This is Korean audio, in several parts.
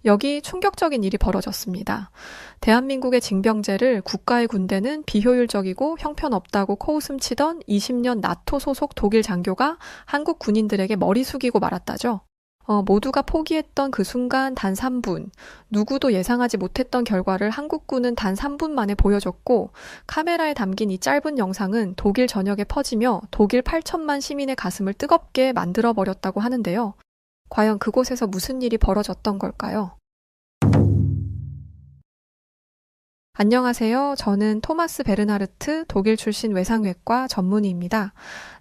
여기 충격적인 일이 벌어졌습니다. 대한민국의 징병제를 국가의 군대는 비효율적이고 형편없다고 코웃음 치던 20년 나토 소속 독일 장교가 한국 군인들에게 머리 숙이고 말았다죠. 모두가 포기했던 그 순간 단 3분, 누구도 예상하지 못했던 결과를 한국군은 단 3분 만에 보여줬고 카메라에 담긴 이 짧은 영상은 독일 전역에 퍼지며 독일 8천만 시민의 가슴을 뜨겁게 만들어버렸다고 하는데요. 과연 그곳에서 무슨 일이 벌어졌던 걸까요? 안녕하세요. 저는 토마스 베르나르트 독일 출신 외상외과 전문의입니다.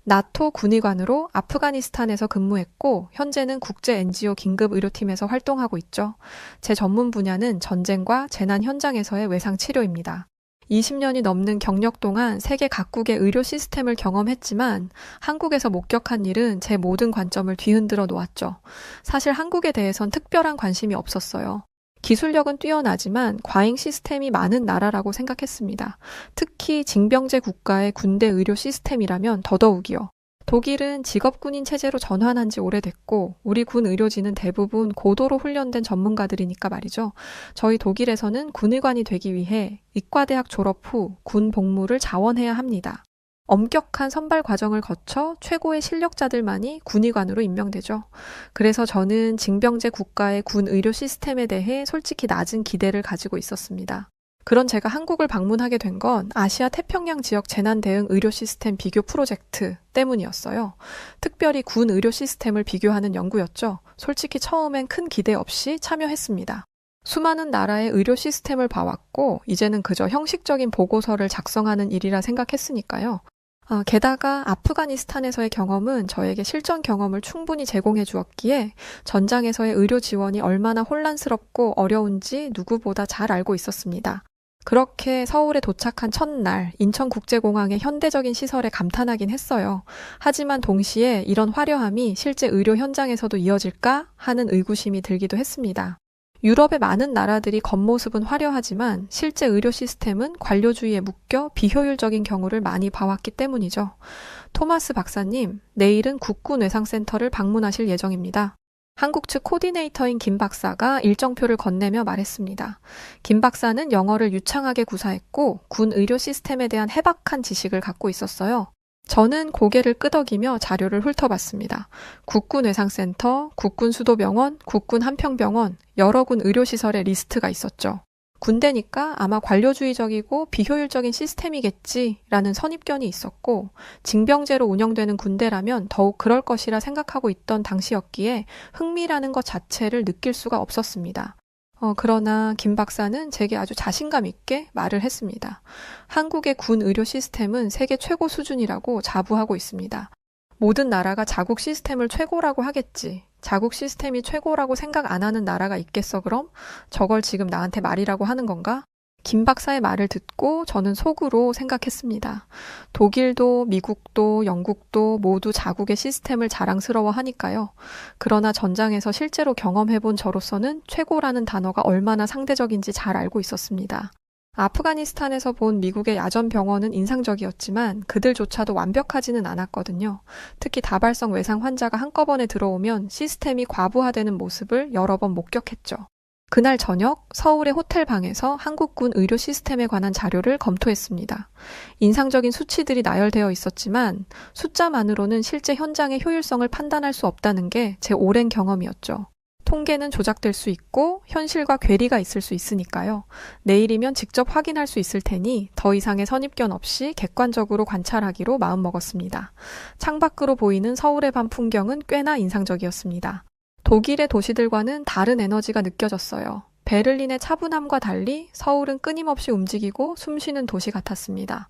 나토 군의관으로 아프가니스탄에서 근무했고 현재는 국제 NGO 긴급의료팀에서 활동하고 있죠. 제 전문 분야는 전쟁과 재난 현장에서의 외상 치료입니다. 20년이 넘는 경력 동안 세계 각국의 의료 시스템을 경험했지만 한국에서 목격한 일은 제 모든 관점을 뒤흔들어 놓았죠. 사실 한국에 대해선 특별한 관심이 없었어요. 기술력은 뛰어나지만 과잉 시스템이 많은 나라라고 생각했습니다. 특히 징병제 국가의 군대 의료 시스템이라면 더더욱이요. 독일은 직업군인 체제로 전환한 지 오래됐고 우리 군 의료진은 대부분 고도로 훈련된 전문가들이니까 말이죠. 저희 독일에서는 군의관이 되기 위해 의과대학 졸업 후 군 복무를 자원해야 합니다. 엄격한 선발 과정을 거쳐 최고의 실력자들만이 군의관으로 임명되죠. 그래서 저는 징병제 국가의 군 의료 시스템에 대해 솔직히 낮은 기대를 가지고 있었습니다. 그런 제가 한국을 방문하게 된 건 아시아 태평양 지역 재난 대응 의료 시스템 비교 프로젝트 때문이었어요. 특별히 군 의료 시스템을 비교하는 연구였죠. 솔직히 처음엔 큰 기대 없이 참여했습니다. 수많은 나라의 의료 시스템을 봐왔고 이제는 그저 형식적인 보고서를 작성하는 일이라 생각했으니까요. 게다가 아프가니스탄에서의 경험은 저에게 실전 경험을 충분히 제공해 주었기에 전장에서의 의료 지원이 얼마나 혼란스럽고 어려운지 누구보다 잘 알고 있었습니다. 그렇게 서울에 도착한 첫날 인천국제공항의 현대적인 시설에 감탄하긴 했어요. 하지만 동시에 이런 화려함이 실제 의료 현장에서도 이어질까 하는 의구심이 들기도 했습니다. 유럽의 많은 나라들이 겉모습은 화려하지만 실제 의료 시스템은 관료주의에 묶여 비효율적인 경우를 많이 봐왔기 때문이죠. 토마스 박사님, 내일은 국군외상센터를 방문하실 예정입니다. 한국 측 코디네이터인 김 박사가 일정표를 건네며 말했습니다. 김 박사는 영어를 유창하게 구사했고 군 의료 시스템에 대한 해박한 지식을 갖고 있었어요. 저는 고개를 끄덕이며 자료를 훑어봤습니다. 국군외상센터, 국군수도병원, 국군한평병원, 여러 군 의료시설의 리스트가 있었죠. 군대니까 아마 관료주의적이고 비효율적인 시스템이겠지라는 선입견이 있었고 징병제로 운영되는 군대라면 더욱 그럴 것이라 생각하고 있던 당시였기에 흥미라는 것 자체를 느낄 수가 없었습니다. 그러나 김 박사는 제게 아주 자신감 있게 말을 했습니다. 한국의 군 의료 시스템은 세계 최고 수준이라고 자부하고 있습니다. 모든 나라가 자국 시스템을 최고라고 하겠지. 자국 시스템이 최고라고 생각 안 하는 나라가 있겠어 그럼? 저걸 지금 나한테 말이라고 하는 건가? 김 박사의 말을 듣고 저는 속으로 생각했습니다. 독일도 미국도 영국도 모두 자국의 시스템을 자랑스러워 하니까요. 그러나 전장에서 실제로 경험해본 저로서는 최고라는 단어가 얼마나 상대적인지 잘 알고 있었습니다. 아프가니스탄에서 본 미국의 야전병원은 인상적이었지만 그들조차도 완벽하지는 않았거든요. 특히 다발성 외상 환자가 한꺼번에 들어오면 시스템이 과부하되는 모습을 여러 번 목격했죠. 그날 저녁 서울의 호텔 방에서 한국군 의료 시스템에 관한 자료를 검토했습니다. 인상적인 수치들이 나열되어 있었지만 숫자만으로는 실제 현장의 효율성을 판단할 수 없다는 게 제 오랜 경험이었죠. 통계는 조작될 수 있고 현실과 괴리가 있을 수 있으니까요. 내일이면 직접 확인할 수 있을 테니 더 이상의 선입견 없이 객관적으로 관찰하기로 마음먹었습니다. 창밖으로 보이는 서울의 밤 풍경은 꽤나 인상적이었습니다. 독일의 도시들과는 다른 에너지가 느껴졌어요. 베를린의 차분함과 달리 서울은 끊임없이 움직이고 숨쉬는 도시 같았습니다.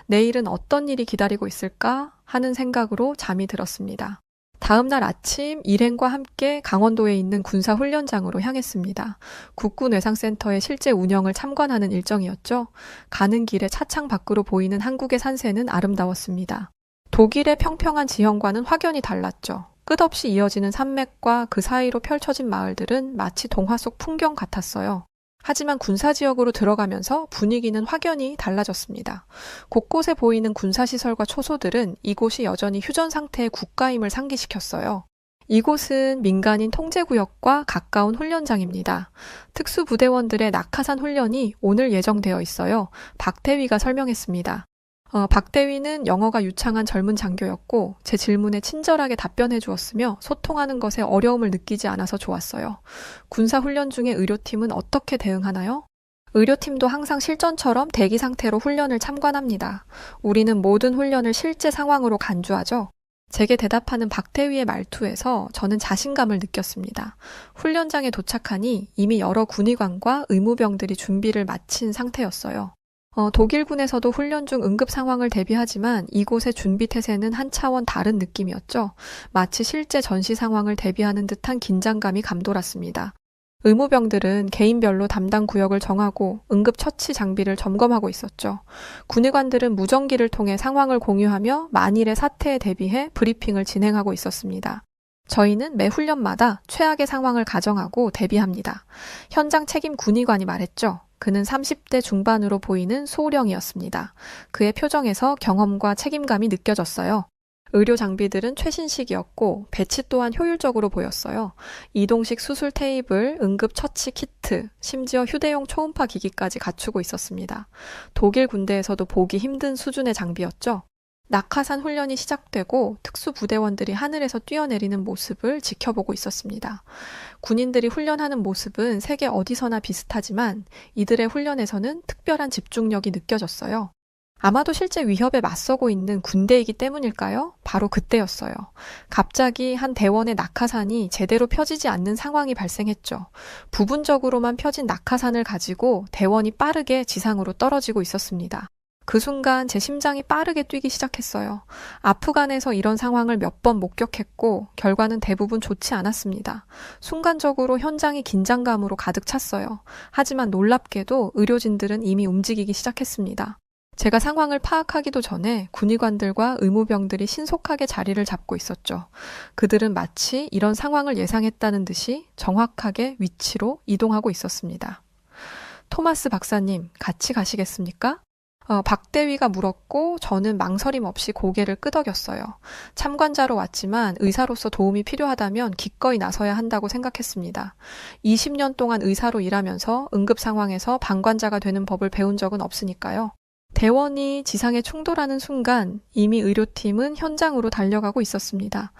내일은 어떤 일이 기다리고 있을까 하는 생각으로 잠이 들었습니다. 다음 날 아침 일행과 함께 강원도에 있는 군사훈련장으로 향했습니다. 국군외상센터의 실제 운영을 참관하는 일정이었죠. 가는 길에 차창 밖으로 보이는 한국의 산세는 아름다웠습니다. 독일의 평평한 지형과는 확연히 달랐죠. 끝없이 이어지는 산맥과 그 사이로 펼쳐진 마을들은 마치 동화 속 풍경 같았어요. 하지만 군사지역으로 들어가면서 분위기는 확연히 달라졌습니다. 곳곳에 보이는 군사시설과 초소들은 이곳이 여전히 휴전 상태의 국가임을 상기시켰어요. 이곳은 민간인 통제구역과 가까운 훈련장입니다. 특수부대원들의 낙하산 훈련이 오늘 예정되어 있어요. 박 대위가 설명했습니다. 박 대위는 영어가 유창한 젊은 장교였고 제 질문에 친절하게 답변해 주었으며 소통하는 것에 어려움을 느끼지 않아서 좋았어요. 군사훈련 중에 의료팀은 어떻게 대응하나요? 의료팀도 항상 실전처럼 대기 상태로 훈련을 참관합니다. 우리는 모든 훈련을 실제 상황으로 간주하죠. 제게 대답하는 박대위의 말투에서 저는 자신감을 느꼈습니다. 훈련장에 도착하니 이미 여러 군의관과 의무병들이 준비를 마친 상태였어요. 독일군에서도 훈련 중 응급 상황을 대비하지만 이곳의 준비 태세는 한 차원 다른 느낌이었죠. 마치 실제 전시 상황을 대비하는 듯한 긴장감이 감돌았습니다. 의무병들은 개인별로 담당 구역을 정하고 응급처치 장비를 점검하고 있었죠. 군의관들은 무전기를 통해 상황을 공유하며 만일의 사태에 대비해 브리핑을 진행하고 있었습니다. 저희는 매 훈련마다 최악의 상황을 가정하고 대비합니다. 현장 책임 군의관이 말했죠. 그는 30대 중반으로 보이는 소령이었습니다. 그의 표정에서 경험과 책임감이 느껴졌어요. 의료 장비들은 최신식이었고 배치 또한 효율적으로 보였어요. 이동식 수술 테이블, 응급 처치 키트, 심지어 휴대용 초음파 기기까지 갖추고 있었습니다. 독일 군대에서도 보기 힘든 수준의 장비였죠. 낙하산 훈련이 시작되고 특수부대원들이 하늘에서 뛰어내리는 모습을 지켜보고 있었습니다. 군인들이 훈련하는 모습은 세계 어디서나 비슷하지만 이들의 훈련에서는 특별한 집중력이 느껴졌어요. 아마도 실제 위협에 맞서고 있는 군대이기 때문일까요? 바로 그때였어요. 갑자기 한 대원의 낙하산이 제대로 펴지지 않는 상황이 발생했죠. 부분적으로만 펴진 낙하산을 가지고 대원이 빠르게 지상으로 떨어지고 있었습니다. 그 순간 제 심장이 빠르게 뛰기 시작했어요. 아프간에서 이런 상황을 몇 번 목격했고 결과는 대부분 좋지 않았습니다. 순간적으로 현장이 긴장감으로 가득 찼어요. 하지만 놀랍게도 의료진들은 이미 움직이기 시작했습니다. 제가 상황을 파악하기도 전에 군의관들과 의무병들이 신속하게 자리를 잡고 있었죠. 그들은 마치 이런 상황을 예상했다는 듯이 정확하게 위치로 이동하고 있었습니다. 토마스 박사님, 같이 가시겠습니까? 박 대위가 물었고 저는 망설임 없이 고개를 끄덕였어요. 참관자로 왔지만 의사로서 도움이 필요하다면 기꺼이 나서야 한다고 생각했습니다. 20년 동안 의사로 일하면서 응급 상황에서 방관자가 되는 법을 배운 적은 없으니까요. 대원이 지상에 충돌하는 순간 이미 의료팀은 현장으로 달려가고 있었습니다.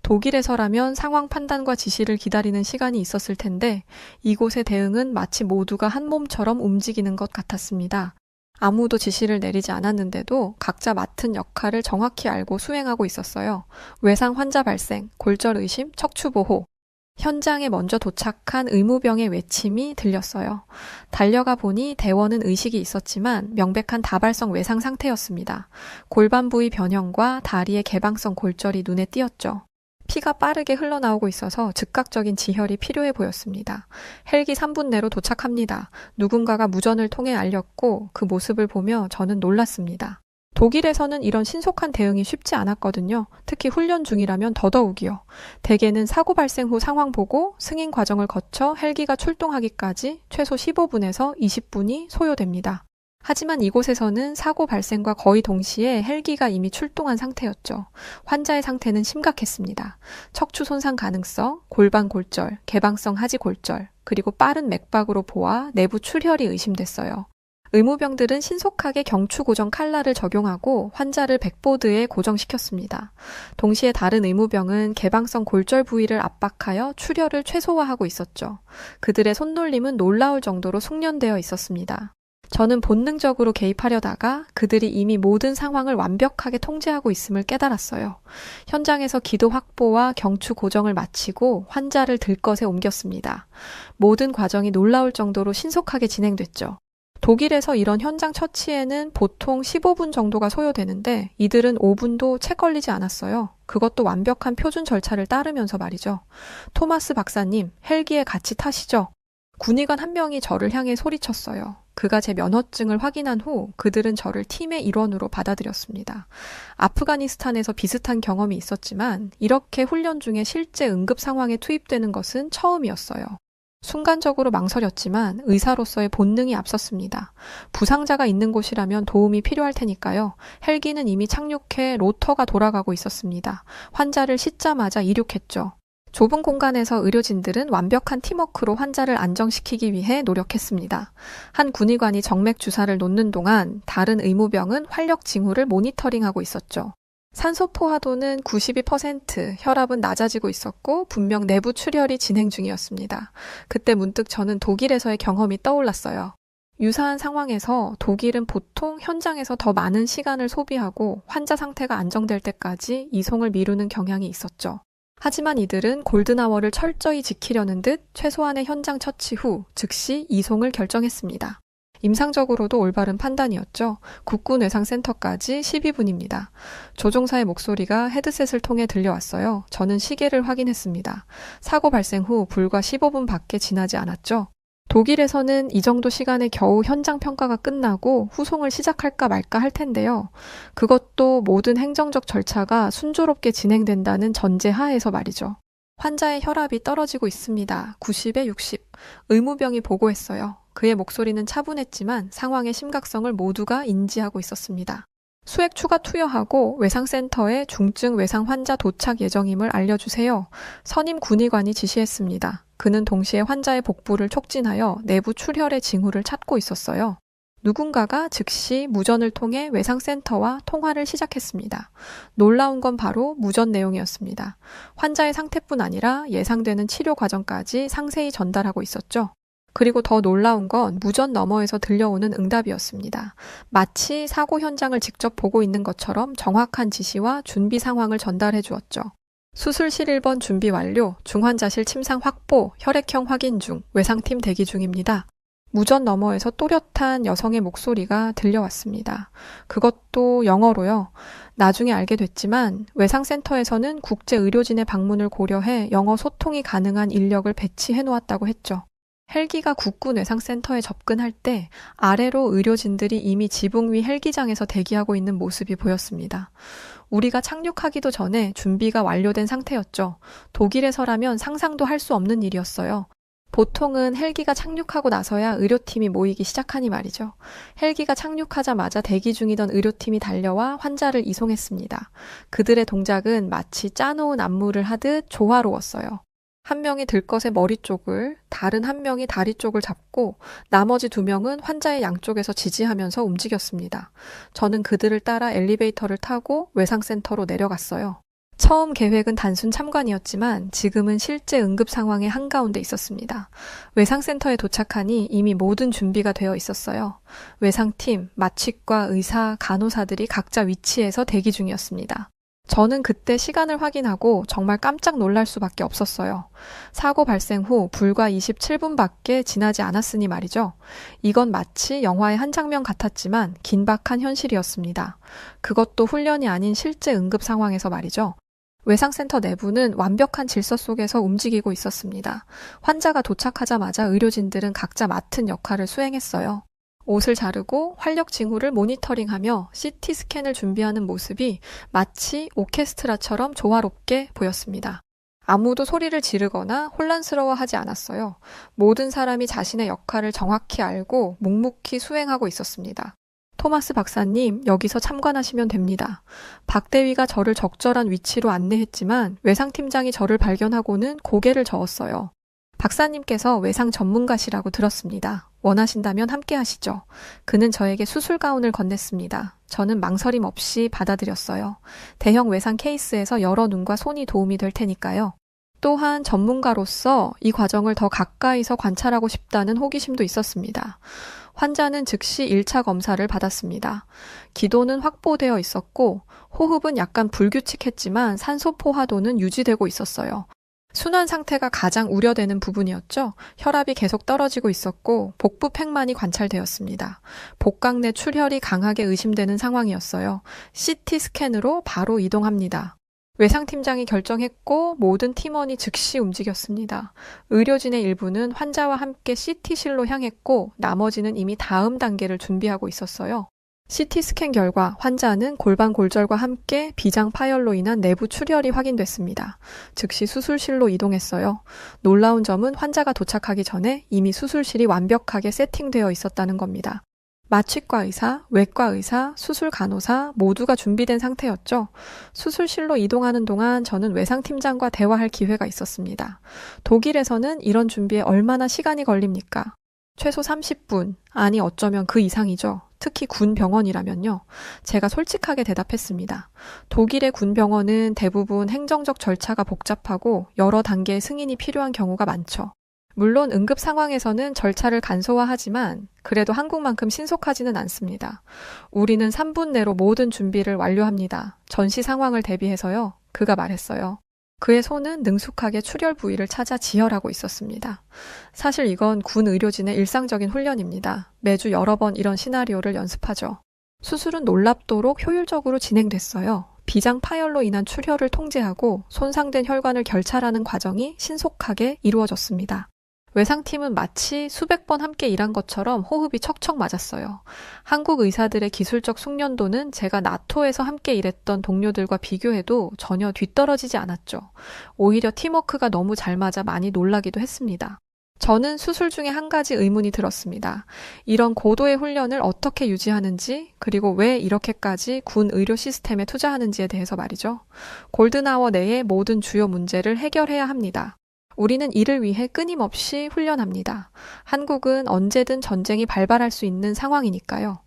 독일에서라면 상황 판단과 지시를 기다리는 시간이 있었을 텐데 이곳의 대응은 마치 모두가 한 몸처럼 움직이는 것 같았습니다. 아무도 지시를 내리지 않았는데도 각자 맡은 역할을 정확히 알고 수행하고 있었어요. 외상 환자 발생, 골절 의심, 척추 보호. 현장에 먼저 도착한 의무병의 외침이 들렸어요. 달려가 보니 대원은 의식이 있었지만 명백한 다발성 외상 상태였습니다. 골반 부위 변형과 다리의 개방성 골절이 눈에 띄었죠. 피가 빠르게 흘러나오고 있어서 즉각적인 지혈이 필요해 보였습니다. 헬기 3분 내로 도착합니다. 누군가가 무전을 통해 알렸고 그 모습을 보며 저는 놀랐습니다. 독일에서는 이런 신속한 대응이 쉽지 않았거든요. 특히 훈련 중이라면 더더욱이요. 대개는 사고 발생 후 상황 보고 승인 과정을 거쳐 헬기가 출동하기까지 최소 15분에서 20분이 소요됩니다. 하지만 이곳에서는 사고 발생과 거의 동시에 헬기가 이미 출동한 상태였죠. 환자의 상태는 심각했습니다. 척추 손상 가능성, 골반 골절, 개방성 하지 골절, 그리고 빠른 맥박으로 보아 내부 출혈이 의심됐어요. 의무병들은 신속하게 경추 고정 칼날을 적용하고 환자를 백보드에 고정시켰습니다. 동시에 다른 의무병은 개방성 골절 부위를 압박하여 출혈을 최소화하고 있었죠. 그들의 손놀림은 놀라울 정도로 숙련되어 있었습니다. 저는 본능적으로 개입하려다가 그들이 이미 모든 상황을 완벽하게 통제하고 있음을 깨달았어요. 현장에서 기도 확보와 경추 고정을 마치고 환자를 들것에 옮겼습니다. 모든 과정이 놀라울 정도로 신속하게 진행됐죠. 독일에서 이런 현장 처치에는 보통 15분 정도가 소요되는데 이들은 5분도 채 걸리지 않았어요. 그것도 완벽한 표준 절차를 따르면서 말이죠. 토마스 박사님, 헬기에 같이 타시죠. 군의관 한 명이 저를 향해 소리쳤어요. 그가 제 면허증을 확인한 후 그들은 저를 팀의 일원으로 받아들였습니다. 아프가니스탄에서 비슷한 경험이 있었지만 이렇게 훈련 중에 실제 응급 상황에 투입되는 것은 처음이었어요. 순간적으로 망설였지만 의사로서의 본능이 앞섰습니다. 부상자가 있는 곳이라면 도움이 필요할 테니까요. 헬기는 이미 착륙해 로터가 돌아가고 있었습니다. 환자를 싣자마자 이륙했죠. 좁은 공간에서 의료진들은 완벽한 팀워크로 환자를 안정시키기 위해 노력했습니다. 한 군의관이 정맥 주사를 놓는 동안 다른 의무병은 활력 징후를 모니터링하고 있었죠. 산소 포화도는 92%, 혈압은 낮아지고 있었고 분명 내부 출혈이 진행 중이었습니다. 그때 문득 저는 독일에서의 경험이 떠올랐어요. 유사한 상황에서 독일은 보통 현장에서 더 많은 시간을 소비하고 환자 상태가 안정될 때까지 이송을 미루는 경향이 있었죠. 하지만 이들은 골든아워를 철저히 지키려는 듯 최소한의 현장 처치 후 즉시 이송을 결정했습니다. 임상적으로도 올바른 판단이었죠. 국군외상센터까지 12분입니다. 조종사의 목소리가 헤드셋을 통해 들려왔어요. 저는 시계를 확인했습니다. 사고 발생 후 불과 15분밖에 지나지 않았죠. 독일에서는 이 정도 시간에 겨우 현장 평가가 끝나고 후송을 시작할까 말까 할 텐데요. 그것도 모든 행정적 절차가 순조롭게 진행된다는 전제 하에서 말이죠. 환자의 혈압이 떨어지고 있습니다. 90에 60. 의무병이 보고했어요. 그의 목소리는 차분했지만 상황의 심각성을 모두가 인지하고 있었습니다. 수액 추가 투여하고 외상센터에 중증 외상 환자 도착 예정임을 알려주세요. 선임 군의관이 지시했습니다. 그는 동시에 환자의 복부를 촉진하여 내부 출혈의 징후를 찾고 있었어요. 누군가가 즉시 무전을 통해 외상센터와 통화를 시작했습니다. 놀라운 건 바로 무전 내용이었습니다. 환자의 상태뿐 아니라 예상되는 치료 과정까지 상세히 전달하고 있었죠. 그리고 더 놀라운 건 무전 너머에서 들려오는 응답이었습니다. 마치 사고 현장을 직접 보고 있는 것처럼 정확한 지시와 준비 상황을 전달해 주었죠. 수술실 1번 준비 완료, 중환자실 침상 확보, 혈액형 확인 중, 외상팀 대기 중입니다. 무전 너머에서 또렷한 여성의 목소리가 들려왔습니다. 그것도 영어로요. 나중에 알게 됐지만 외상센터에서는 국제의료진의 방문을 고려해 영어 소통이 가능한 인력을 배치해 놓았다고 했죠. 헬기가 국군 외상센터에 접근할 때 아래로 의료진들이 이미 지붕 위 헬기장에서 대기하고 있는 모습이 보였습니다. 우리가 착륙하기도 전에 준비가 완료된 상태였죠. 독일에서라면 상상도 할 수 없는 일이었어요. 보통은 헬기가 착륙하고 나서야 의료팀이 모이기 시작하니 말이죠. 헬기가 착륙하자마자 대기 중이던 의료팀이 달려와 환자를 이송했습니다. 그들의 동작은 마치 짜놓은 안무를 하듯 조화로웠어요. 한 명이 들것의 머리 쪽을, 다른 한 명이 다리 쪽을 잡고 나머지 2명은 환자의 양쪽에서 지지하면서 움직였습니다. 저는 그들을 따라 엘리베이터를 타고 외상센터로 내려갔어요. 처음 계획은 단순 참관이었지만 지금은 실제 응급 상황의 한가운데 있었습니다. 외상센터에 도착하니 이미 모든 준비가 되어 있었어요. 외상팀, 마취과 의사, 간호사들이 각자 위치에서 대기 중이었습니다. 저는 그때 시간을 확인하고 정말 깜짝 놀랄 수밖에 없었어요. 사고 발생 후 불과 27분밖에 지나지 않았으니 말이죠. 이건 마치 영화의 한 장면 같았지만 긴박한 현실이었습니다. 그것도 훈련이 아닌 실제 응급 상황에서 말이죠. 외상센터 내부는 완벽한 질서 속에서 움직이고 있었습니다. 환자가 도착하자마자 의료진들은 각자 맡은 역할을 수행했어요. 옷을 자르고 활력 징후를 모니터링하며 CT 스캔을 준비하는 모습이 마치 오케스트라처럼 조화롭게 보였습니다. 아무도 소리를 지르거나 혼란스러워하지 않았어요. 모든 사람이 자신의 역할을 정확히 알고 묵묵히 수행하고 있었습니다. 토마스 박사님, 여기서 참관하시면 됩니다. 박 대위가 저를 적절한 위치로 안내했지만 외상팀장이 저를 발견하고는 고개를 저었어요. 박사님께서 외상 전문가시라고 들었습니다. 원하신다면 함께 하시죠. 그는 저에게 수술 가운을 건넸습니다. 저는 망설임 없이 받아들였어요. 대형 외상 케이스에서 여러 눈과 손이 도움이 될 테니까요. 또한 전문가로서 이 과정을 더 가까이서 관찰하고 싶다는 호기심도 있었습니다. 환자는 즉시 1차 검사를 받았습니다. 기도는 확보되어 있었고 호흡은 약간 불규칙했지만 산소 포화도는 유지되고 있었어요. 순환 상태가 가장 우려되는 부분이었죠. 혈압이 계속 떨어지고 있었고 복부 팽만이 관찰되었습니다. 복강 내 출혈이 강하게 의심되는 상황이었어요. CT 스캔으로 바로 이동합니다. 외상팀장이 결정했고 모든 팀원이 즉시 움직였습니다. 의료진의 일부는 환자와 함께 CT실로 향했고 나머지는 이미 다음 단계를 준비하고 있었어요. CT 스캔 결과 환자는 골반 골절과 함께 비장 파열로 인한 내부 출혈이 확인됐습니다. 즉시 수술실로 이동했어요. 놀라운 점은 환자가 도착하기 전에 이미 수술실이 완벽하게 세팅되어 있었다는 겁니다. 마취과 의사, 외과 의사, 수술 간호사 모두가 준비된 상태였죠. 수술실로 이동하는 동안 저는 외상팀장과 대화할 기회가 있었습니다. 독일에서는 이런 준비에 얼마나 시간이 걸립니까? 최소 30분, 아니 어쩌면 그 이상이죠. 특히 군 병원이라면요. 제가 솔직하게 대답했습니다. 독일의 군 병원은 대부분 행정적 절차가 복잡하고 여러 단계의 승인이 필요한 경우가 많죠. 물론 응급 상황에서는 절차를 간소화하지만 그래도 한국만큼 신속하지는 않습니다. 우리는 3분 내로 모든 준비를 완료합니다. 전시 상황을 대비해서요. 그가 말했어요. 그의 손은 능숙하게 출혈 부위를 찾아 지혈하고 있었습니다. 사실 이건 군 의료진의 일상적인 훈련입니다. 매주 여러 번 이런 시나리오를 연습하죠. 수술은 놀랍도록 효율적으로 진행됐어요. 비장 파열로 인한 출혈을 통제하고 손상된 혈관을 결찰하는 과정이 신속하게 이루어졌습니다. 외상팀은 마치 수백 번 함께 일한 것처럼 호흡이 척척 맞았어요. 한국 의사들의 기술적 숙련도는 제가 나토에서 함께 일했던 동료들과 비교해도 전혀 뒤떨어지지 않았죠. 오히려 팀워크가 너무 잘 맞아 많이 놀라기도 했습니다. 저는 수술 중에 한 가지 의문이 들었습니다. 이런 고도의 훈련을 어떻게 유지하는지, 그리고 왜 이렇게까지 군 의료 시스템에 투자하는지에 대해서 말이죠. 골든아워 내의 모든 주요 문제를 해결해야 합니다. 우리는 이를 위해 끊임없이 훈련합니다. 한국은 언제든 전쟁이 발발할 수 있는 상황이니까요.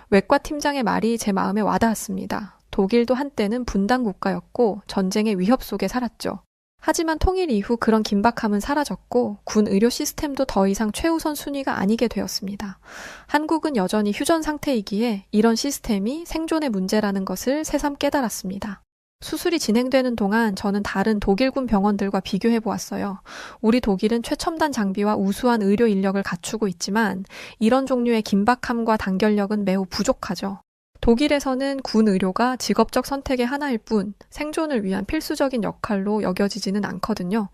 외과 팀장의 말이 제 마음에 와닿았습니다. 독일도 한때는 분단 국가였고 전쟁의 위협 속에 살았죠. 하지만 통일 이후 그런 긴박함은 사라졌고 군 의료 시스템도 더 이상 최우선 순위가 아니게 되었습니다. 한국은 여전히 휴전 상태이기에 이런 시스템이 생존의 문제라는 것을 새삼 깨달았습니다. 수술이 진행되는 동안 저는 다른 독일군 병원들과 비교해 보았어요. 우리 독일은 최첨단 장비와 우수한 의료 인력을 갖추고 있지만 이런 종류의 긴박함과 단결력은 매우 부족하죠. 독일에서는 군 의료가 직업적 선택의 하나일 뿐 생존을 위한 필수적인 역할로 여겨지지는 않거든요.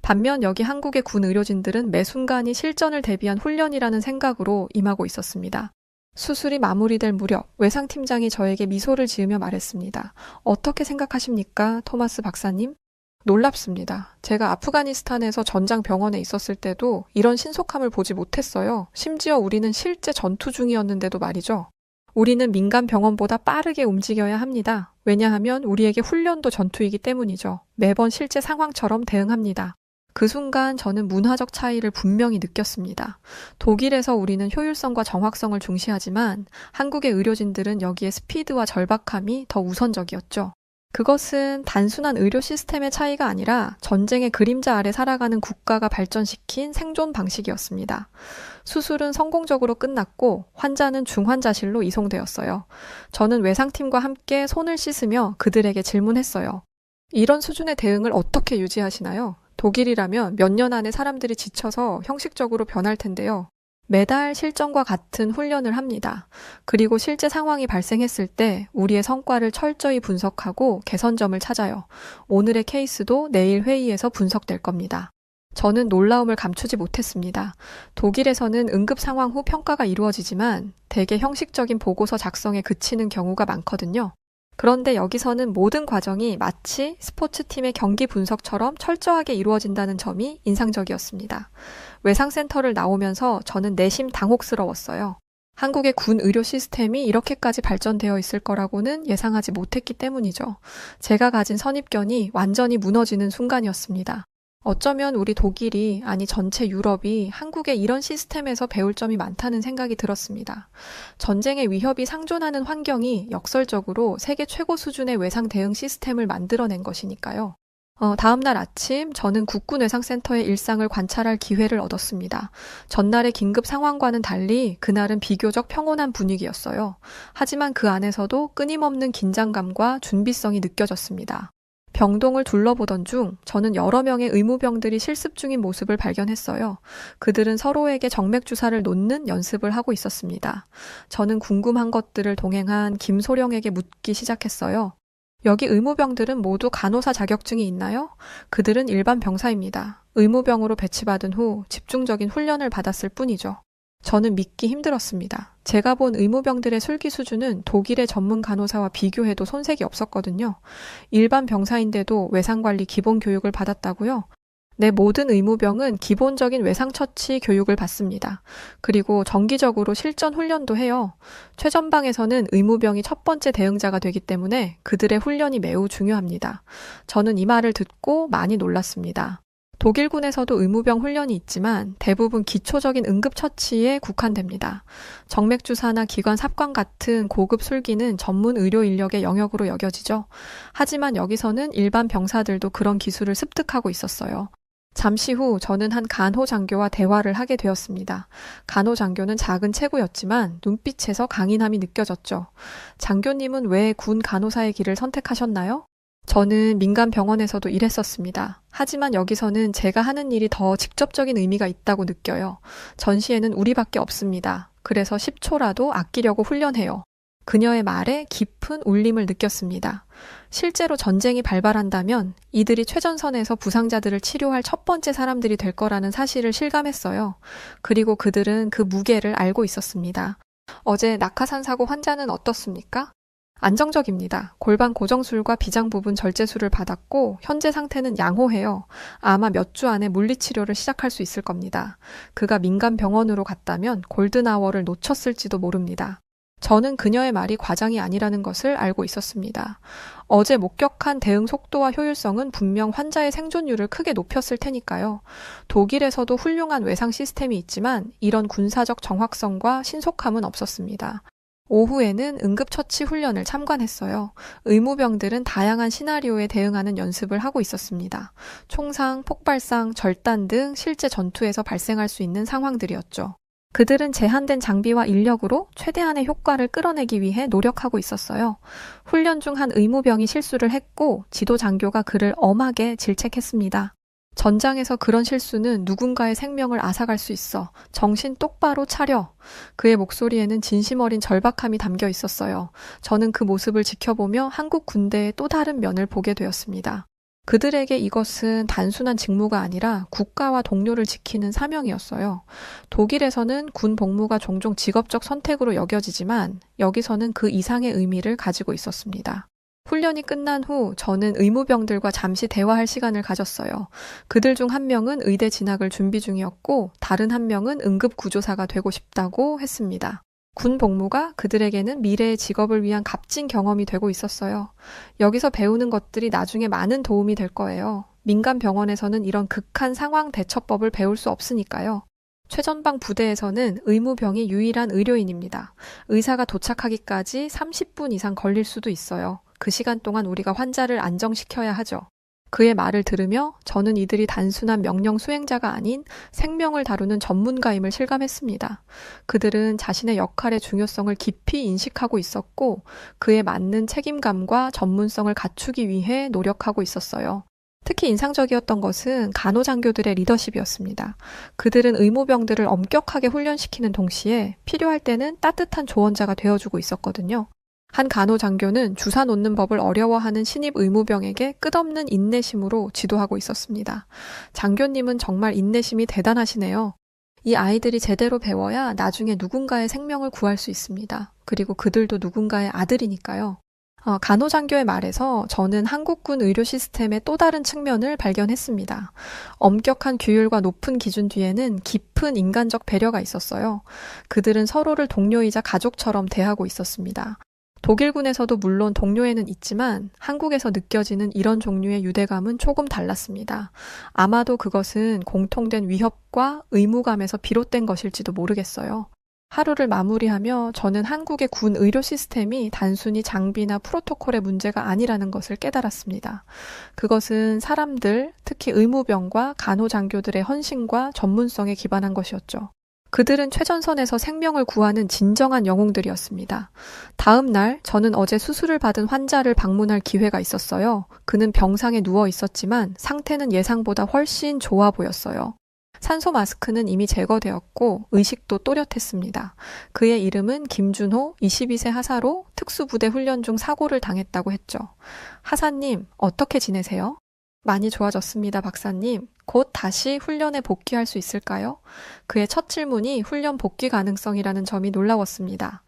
반면 여기 한국의 군 의료진들은 매 순간이 실전을 대비한 훈련이라는 생각으로 임하고 있었습니다. 수술이 마무리될 무렵 외상팀장이 저에게 미소를 지으며 말했습니다. 어떻게 생각하십니까, 토마스 박사님? 놀랍습니다. 제가 아프가니스탄에서 전장 병원에 있었을 때도 이런 신속함을 보지 못했어요. 심지어 우리는 실제 전투 중이었는데도 말이죠. 우리는 민간 병원보다 빠르게 움직여야 합니다. 왜냐하면 우리에게 훈련도 전투이기 때문이죠. 매번 실제 상황처럼 대응합니다. 그 순간 저는 문화적 차이를 분명히 느꼈습니다. 독일에서 우리는 효율성과 정확성을 중시하지만 한국의 의료진들은 여기에 스피드와 절박함이 더 우선적이었죠. 그것은 단순한 의료 시스템의 차이가 아니라 전쟁의 그림자 아래 살아가는 국가가 발전시킨 생존 방식이었습니다. 수술은 성공적으로 끝났고 환자는 중환자실로 이송되었어요. 저는 외상팀과 함께 손을 씻으며 그들에게 질문했어요. 이런 수준의 대응을 어떻게 유지하시나요? 독일이라면 몇 년 안에 사람들이 지쳐서 형식적으로 변할 텐데요. 매달 실전과 같은 훈련을 합니다. 그리고 실제 상황이 발생했을 때 우리의 성과를 철저히 분석하고 개선점을 찾아요. 오늘의 케이스도 내일 회의에서 분석될 겁니다. 저는 놀라움을 감추지 못했습니다. 독일에서는 응급 상황 후 평가가 이루어지지만 대개 형식적인 보고서 작성에 그치는 경우가 많거든요. 그런데 여기서는 모든 과정이 마치 스포츠팀의 경기 분석처럼 철저하게 이루어진다는 점이 인상적이었습니다. 외상센터를 나오면서 저는 내심 당혹스러웠어요. 한국의 군 의료 시스템이 이렇게까지 발전되어 있을 거라고는 예상하지 못했기 때문이죠. 제가 가진 선입견이 완전히 무너지는 순간이었습니다. 어쩌면 우리 독일이, 아니 전체 유럽이 한국의 이런 시스템에서 배울 점이 많다는 생각이 들었습니다. 전쟁의 위협이 상존하는 환경이 역설적으로 세계 최고 수준의 외상 대응 시스템을 만들어낸 것이니까요. 다음날 아침 저는 국군외상센터의 일상을 관찰할 기회를 얻었습니다. 전날의 긴급 상황과는 달리 그날은 비교적 평온한 분위기였어요. 하지만 그 안에서도 끊임없는 긴장감과 준비성이 느껴졌습니다. 병동을 둘러보던 중 저는 여러 명의 의무병들이 실습 중인 모습을 발견했어요. 그들은 서로에게 정맥 주사를 놓는 연습을 하고 있었습니다. 저는 궁금한 것들을 동행한 김소령에게 묻기 시작했어요. 여기 의무병들은 모두 간호사 자격증이 있나요? 그들은 일반 병사입니다. 의무병으로 배치받은 후 집중적인 훈련을 받았을 뿐이죠. 저는 믿기 힘들었습니다. 제가 본 의무병들의 술기 수준은 독일의 전문 간호사와 비교해도 손색이 없었거든요. 일반 병사인데도 외상관리 기본 교육을 받았다고요? 내 모든 의무병은 기본적인 외상처치 교육을 받습니다. 그리고 정기적으로 실전 훈련도 해요. 최전방에서는 의무병이 첫 번째 대응자가 되기 때문에 그들의 훈련이 매우 중요합니다. 저는 이 말을 듣고 많이 놀랐습니다. 독일군에서도 의무병 훈련이 있지만 대부분 기초적인 응급처치에 국한됩니다. 정맥주사나 기관 삽관 같은 고급 술기는 전문 의료 인력의 영역으로 여겨지죠. 하지만 여기서는 일반 병사들도 그런 기술을 습득하고 있었어요. 잠시 후 저는 한 간호장교와 대화를 하게 되었습니다. 간호장교는 작은 체구였지만 눈빛에서 강인함이 느껴졌죠. 장교님은 왜 군 간호사의 길을 선택하셨나요? 저는 민간 병원에서도 일했었습니다. 하지만 여기서는 제가 하는 일이 더 직접적인 의미가 있다고 느껴요. 전시에는 우리밖에 없습니다. 그래서 10초라도 아끼려고 훈련해요. 그녀의 말에 깊은 울림을 느꼈습니다. 실제로 전쟁이 발발한다면 이들이 최전선에서 부상자들을 치료할 첫 번째 사람들이 될 거라는 사실을 실감했어요. 그리고 그들은 그 무게를 알고 있었습니다. 어제 낙하산 사고 환자는 어떻습니까? 안정적입니다. 골반 고정술과 비장 부분 절제술을 받았고 현재 상태는 양호해요. 아마 몇 주 안에 물리치료를 시작할 수 있을 겁니다. 그가 민간 병원으로 갔다면 골든아워를 놓쳤을지도 모릅니다. 저는 그녀의 말이 과장이 아니라는 것을 알고 있었습니다. 어제 목격한 대응 속도와 효율성은 분명 환자의 생존율을 크게 높였을 테니까요. 독일에서도 훌륭한 외상 시스템이 있지만 이런 군사적 정확성과 신속함은 없었습니다. 오후에는 응급처치 훈련을 참관했어요. 의무병들은 다양한 시나리오에 대응하는 연습을 하고 있었습니다. 총상, 폭발상, 절단 등 실제 전투에서 발생할 수 있는 상황들이었죠. 그들은 제한된 장비와 인력으로 최대한의 효과를 끌어내기 위해 노력하고 있었어요. 훈련 중 한 의무병이 실수를 했고 지도 장교가 그를 엄하게 질책했습니다. 전장에서 그런 실수는 누군가의 생명을 앗아갈 수 있어. 정신 똑바로 차려. 그의 목소리에는 진심 어린 절박함이 담겨 있었어요. 저는 그 모습을 지켜보며 한국 군대의 또 다른 면을 보게 되었습니다. 그들에게 이것은 단순한 직무가 아니라 국가와 동료를 지키는 사명이었어요. 독일에서는 군 복무가 종종 직업적 선택으로 여겨지지만 여기서는 그 이상의 의미를 가지고 있었습니다. 훈련이 끝난 후 저는 의무병들과 잠시 대화할 시간을 가졌어요. 그들 중 한 명은 의대 진학을 준비 중이었고 다른 한 명은 응급구조사가 되고 싶다고 했습니다. 군 복무가 그들에게는 미래의 직업을 위한 값진 경험이 되고 있었어요. 여기서 배우는 것들이 나중에 많은 도움이 될 거예요. 민간 병원에서는 이런 극한 상황 대처법을 배울 수 없으니까요. 최전방 부대에서는 의무병이 유일한 의료인입니다. 의사가 도착하기까지 30분 이상 걸릴 수도 있어요. 그 시간 동안 우리가 환자를 안정시켜야 하죠. 그의 말을 들으며 저는 이들이 단순한 명령 수행자가 아닌 생명을 다루는 전문가임을 실감했습니다. 그들은 자신의 역할의 중요성을 깊이 인식하고 있었고 그에 맞는 책임감과 전문성을 갖추기 위해 노력하고 있었어요. 특히 인상적이었던 것은 간호장교들의 리더십이었습니다. 그들은 의무병들을 엄격하게 훈련시키는 동시에 필요할 때는 따뜻한 조언자가 되어주고 있었거든요. 한 간호장교는 주사 놓는 법을 어려워하는 신입 의무병에게 끝없는 인내심으로 지도하고 있었습니다. 장교님은 정말 인내심이 대단하시네요. 이 아이들이 제대로 배워야 나중에 누군가의 생명을 구할 수 있습니다. 그리고 그들도 누군가의 아들이니까요. 간호장교의 말에서 저는 한국군 의료 시스템의 또 다른 측면을 발견했습니다. 엄격한 규율과 높은 기준 뒤에는 깊은 인간적 배려가 있었어요. 그들은 서로를 동료이자 가족처럼 대하고 있었습니다. 독일군에서도 물론 동료애는 있지만 한국에서 느껴지는 이런 종류의 유대감은 조금 달랐습니다. 아마도 그것은 공통된 위협과 의무감에서 비롯된 것일지도 모르겠어요. 하루를 마무리하며 저는 한국의 군 의료 시스템이 단순히 장비나 프로토콜의 문제가 아니라는 것을 깨달았습니다. 그것은 사람들, 특히 의무병과 간호장교들의 헌신과 전문성에 기반한 것이었죠. 그들은 최전선에서 생명을 구하는 진정한 영웅들이었습니다. 다음 날 저는 어제 수술을 받은 환자를 방문할 기회가 있었어요. 그는 병상에 누워 있었지만 상태는 예상보다 훨씬 좋아 보였어요. 산소 마스크는 이미 제거되었고 의식도 또렷했습니다. 그의 이름은 김준호, 22세 하사로 특수부대 훈련 중 사고를 당했다고 했죠. 하사님, 어떻게 지내세요? 많이 좋아졌습니다, 박사님. 곧 다시 훈련에 복귀할 수 있을까요? 그의 첫 질문이 훈련 복귀 가능성이라는 점이 놀라웠습니다.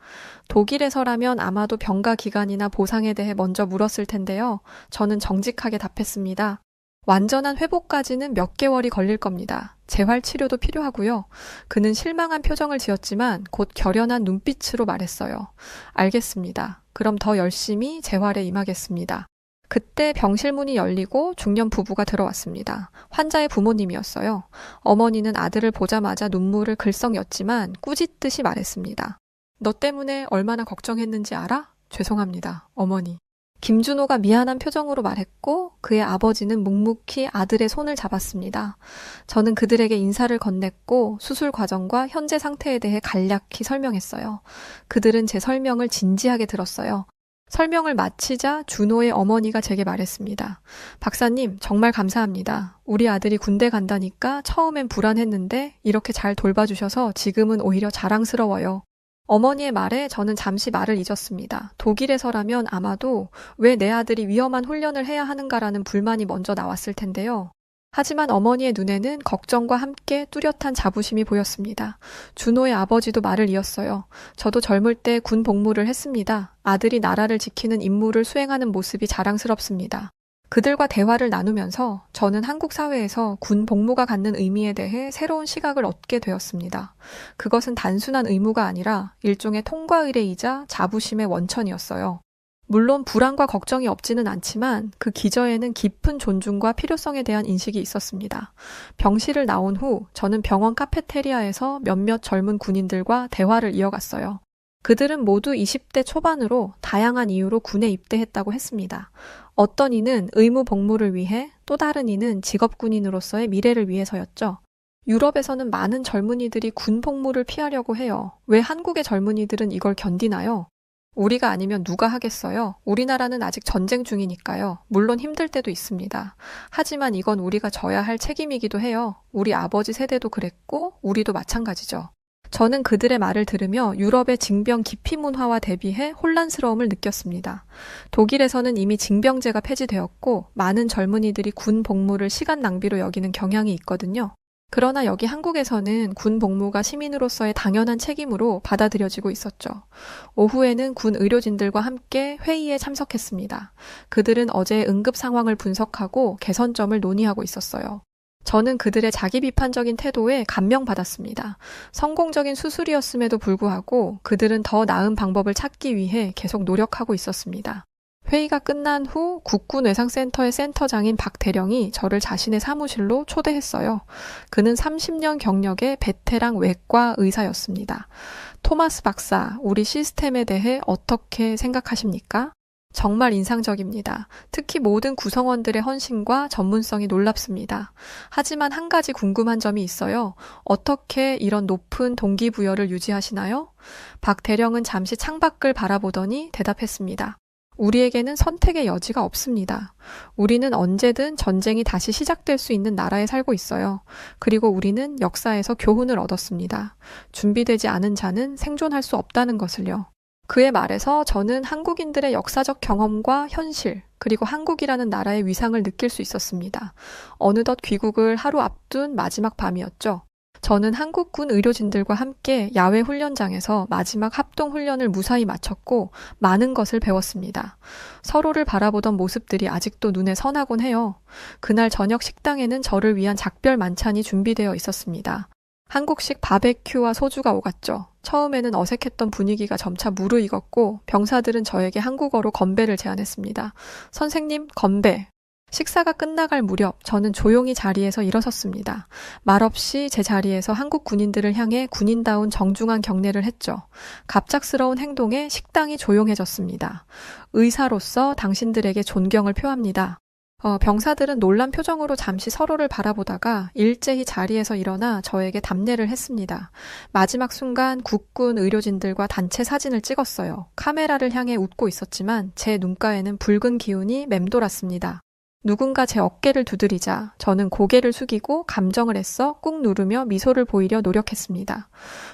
독일에서라면 아마도 병가 기간이나 보상에 대해 먼저 물었을 텐데요. 저는 정직하게 답했습니다. 완전한 회복까지는 몇 개월이 걸릴 겁니다. 재활 치료도 필요하고요. 그는 실망한 표정을 지었지만 곧 결연한 눈빛으로 말했어요. 알겠습니다. 그럼 더 열심히 재활에 임하겠습니다. 그때 병실 문이 열리고 중년 부부가 들어왔습니다. 환자의 부모님이었어요. 어머니는 아들을 보자마자 눈물을 글썽였지만 꾸짖듯이 말했습니다. 너 때문에 얼마나 걱정했는지 알아? 죄송합니다, 어머니. 김준호가 미안한 표정으로 말했고 그의 아버지는 묵묵히 아들의 손을 잡았습니다. 저는 그들에게 인사를 건넸고 수술 과정과 현재 상태에 대해 간략히 설명했어요. 그들은 제 설명을 진지하게 들었어요. 설명을 마치자 준호의 어머니가 제게 말했습니다. 박사님, 정말 감사합니다. 우리 아들이 군대 간다니까 처음엔 불안했는데 이렇게 잘 돌봐주셔서 지금은 오히려 자랑스러워요. 어머니의 말에 저는 잠시 말을 잊었습니다. 독일에서라면 아마도 왜 내 아들이 위험한 훈련을 해야 하는가라는 불만이 먼저 나왔을 텐데요. 하지만 어머니의 눈에는 걱정과 함께 뚜렷한 자부심이 보였습니다. 준호의 아버지도 말을 이었어요. 저도 젊을 때 군 복무를 했습니다. 아들이 나라를 지키는 임무를 수행하는 모습이 자랑스럽습니다. 그들과 대화를 나누면서 저는 한국 사회에서 군 복무가 갖는 의미에 대해 새로운 시각을 얻게 되었습니다. 그것은 단순한 의무가 아니라 일종의 통과 의례이자 자부심의 원천이었어요. 물론 불안과 걱정이 없지는 않지만 그 기저에는 깊은 존중과 필요성에 대한 인식이 있었습니다. 병실을 나온 후 저는 병원 카페테리아에서 몇몇 젊은 군인들과 대화를 이어갔어요. 그들은 모두 20대 초반으로 다양한 이유로 군에 입대했다고 했습니다. 어떤 이는 의무 복무를 위해, 또 다른 이는 직업군인으로서의 미래를 위해서였죠. 유럽에서는 많은 젊은이들이 군 복무를 피하려고 해요. 왜 한국의 젊은이들은 이걸 견디나요? 우리가 아니면 누가 하겠어요? 우리나라는 아직 전쟁 중이니까요. 물론 힘들 때도 있습니다. 하지만 이건 우리가 져야 할 책임이기도 해요. 우리 아버지 세대도 그랬고 우리도 마찬가지죠. 저는 그들의 말을 들으며 유럽의 징병 기피 문화와 대비해 혼란스러움을 느꼈습니다. 독일에서는 이미 징병제가 폐지되었고 많은 젊은이들이 군 복무를 시간 낭비로 여기는 경향이 있거든요. 그러나 여기 한국에서는 군 복무가 시민으로서의 당연한 책임으로 받아들여지고 있었죠. 오후에는 군 의료진들과 함께 회의에 참석했습니다. 그들은 어제의 응급 상황을 분석하고 개선점을 논의하고 있었어요. 저는 그들의 자기 비판적인 태도에 감명받았습니다. 성공적인 수술이었음에도 불구하고 그들은 더 나은 방법을 찾기 위해 계속 노력하고 있었습니다. 회의가 끝난 후 국군외상센터의 센터장인 박 대령이 저를 자신의 사무실로 초대했어요. 그는 30년 경력의 베테랑 외과 의사였습니다. 토마스 박사, 우리 시스템에 대해 어떻게 생각하십니까? 정말 인상적입니다. 특히 모든 구성원들의 헌신과 전문성이 놀랍습니다. 하지만 한 가지 궁금한 점이 있어요. 어떻게 이런 높은 동기부여를 유지하시나요? 박 대령은 잠시 창밖을 바라보더니 대답했습니다. 우리에게는 선택의 여지가 없습니다. 우리는 언제든 전쟁이 다시 시작될 수 있는 나라에 살고 있어요. 그리고 우리는 역사에서 교훈을 얻었습니다. 준비되지 않은 자는 생존할 수 없다는 것을요. 그의 말에서 저는 한국인들의 역사적 경험과 현실, 그리고 한국이라는 나라의 위상을 느낄 수 있었습니다. 어느덧 귀국을 하루 앞둔 마지막 밤이었죠. 저는 한국군 의료진들과 함께 야외 훈련장에서 마지막 합동 훈련을 무사히 마쳤고 많은 것을 배웠습니다. 서로를 바라보던 모습들이 아직도 눈에 선하곤 해요. 그날 저녁 식당에는 저를 위한 작별 만찬이 준비되어 있었습니다. 한국식 바베큐와 소주가 오갔죠. 처음에는 어색했던 분위기가 점차 무르익었고 병사들은 저에게 한국어로 건배를 제안했습니다. 선생님, 건배. 식사가 끝나갈 무렵 저는 조용히 자리에서 일어섰습니다. 말없이 제 자리에서 한국 군인들을 향해 군인다운 정중한 경례를 했죠. 갑작스러운 행동에 식당이 조용해졌습니다. 의사로서 당신들에게 존경을 표합니다. 병사들은 놀란 표정으로 잠시 서로를 바라보다가 일제히 자리에서 일어나 저에게 답례를 했습니다. 마지막 순간 국군 의료진들과 단체 사진을 찍었어요. 카메라를 향해 웃고 있었지만 제 눈가에는 붉은 기운이 맴돌았습니다. 누군가 제 어깨를 두드리자 저는 고개를 숙이고 감정을 애써 꾹 누르며 미소를 보이려 노력했습니다.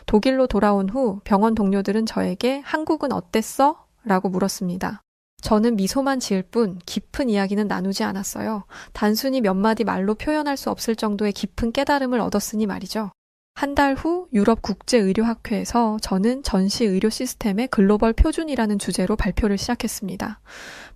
독일로 돌아온 후 병원 동료들은 저에게 한국은 어땠어? 라고 물었습니다. 저는 미소만 지을 뿐 깊은 이야기는 나누지 않았어요. 단순히 몇 마디 말로 표현할 수 없을 정도의 깊은 깨달음을 얻었으니 말이죠. 한 달 후 유럽국제의료학회에서 저는 전시 의료 시스템의 글로벌 표준이라는 주제로 발표를 시작했습니다.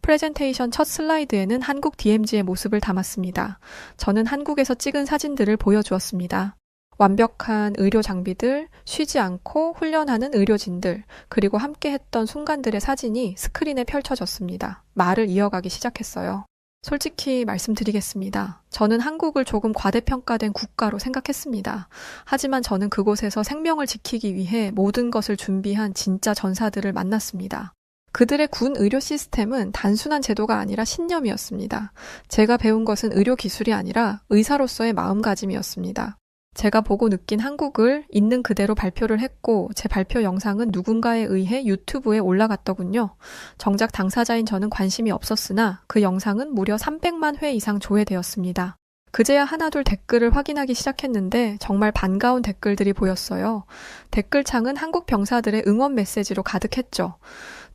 프레젠테이션 첫 슬라이드에는 한국 DMZ의 모습을 담았습니다. 저는 한국에서 찍은 사진들을 보여주었습니다. 완벽한 의료 장비들, 쉬지 않고 훈련하는 의료진들, 그리고 함께 했던 순간들의 사진이 스크린에 펼쳐졌습니다. 말을 이어가기 시작했어요. 솔직히 말씀드리겠습니다. 저는 한국을 조금 과대평가된 국가로 생각했습니다. 하지만 저는 그곳에서 생명을 지키기 위해 모든 것을 준비한 진짜 전사들을 만났습니다. 그들의 군 의료 시스템은 단순한 제도가 아니라 신념이었습니다. 제가 배운 것은 의료 기술이 아니라 의사로서의 마음가짐이었습니다. 제가 보고 느낀 한국을 있는 그대로 발표를 했고 제 발표 영상은 누군가에 의해 유튜브에 올라갔더군요. 정작 당사자인 저는 관심이 없었으나 그 영상은 무려 300만 회 이상 조회되었습니다. 그제야 하나둘 댓글을 확인하기 시작했는데 정말 반가운 댓글들이 보였어요. 댓글창은 한국 병사들의 응원 메시지로 가득했죠.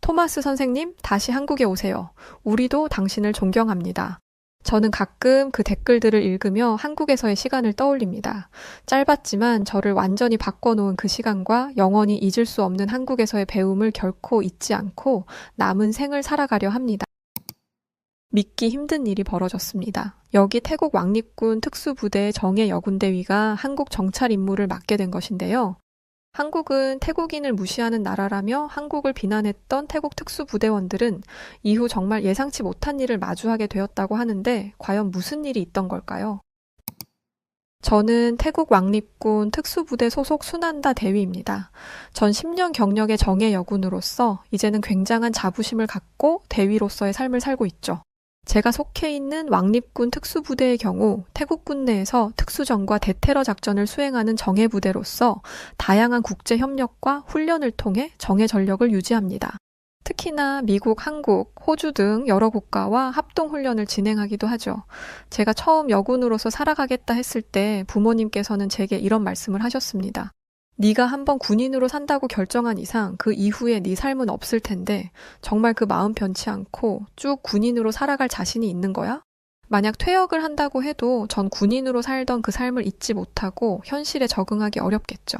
토마스 선생님, 다시 한국에 오세요. 우리도 당신을 존경합니다. 저는 가끔 그 댓글들을 읽으며 한국에서의 시간을 떠올립니다. 짧았지만 저를 완전히 바꿔놓은 그 시간과 영원히 잊을 수 없는 한국에서의 배움을 결코 잊지 않고 남은 생을 살아가려 합니다. 믿기 힘든 일이 벌어졌습니다. 여기 태국 왕립군 특수부대의 정예 여군대위가 한국 정찰 임무를 맡게 된 것인데요. 한국은 태국인을 무시하는 나라라며 한국을 비난했던 태국 특수부대원들은 이후 정말 예상치 못한 일을 마주하게 되었다고 하는데 과연 무슨 일이 있던 걸까요? 저는 태국 왕립군 특수부대 소속 순한다 대위입니다. 전 10년 경력의 정예 여군으로서 이제는 굉장한 자부심을 갖고 대위로서의 삶을 살고 있죠. 제가 속해 있는 왕립군 특수부대의 경우 태국군 내에서 특수전과 대테러 작전을 수행하는 정예부대로서 다양한 국제협력과 훈련을 통해 정예 전력을 유지합니다. 특히나 미국, 한국, 호주 등 여러 국가와 합동훈련을 진행하기도 하죠. 제가 처음 여군으로서 살아가겠다 했을 때 부모님께서는 제게 이런 말씀을 하셨습니다. 네가 한번 군인으로 산다고 결정한 이상 그 이후에 네 삶은 없을 텐데 정말 그 마음 변치 않고 쭉 군인으로 살아갈 자신이 있는 거야? 만약 퇴역을 한다고 해도 전 군인으로 살던 그 삶을 잊지 못하고 현실에 적응하기 어렵겠죠.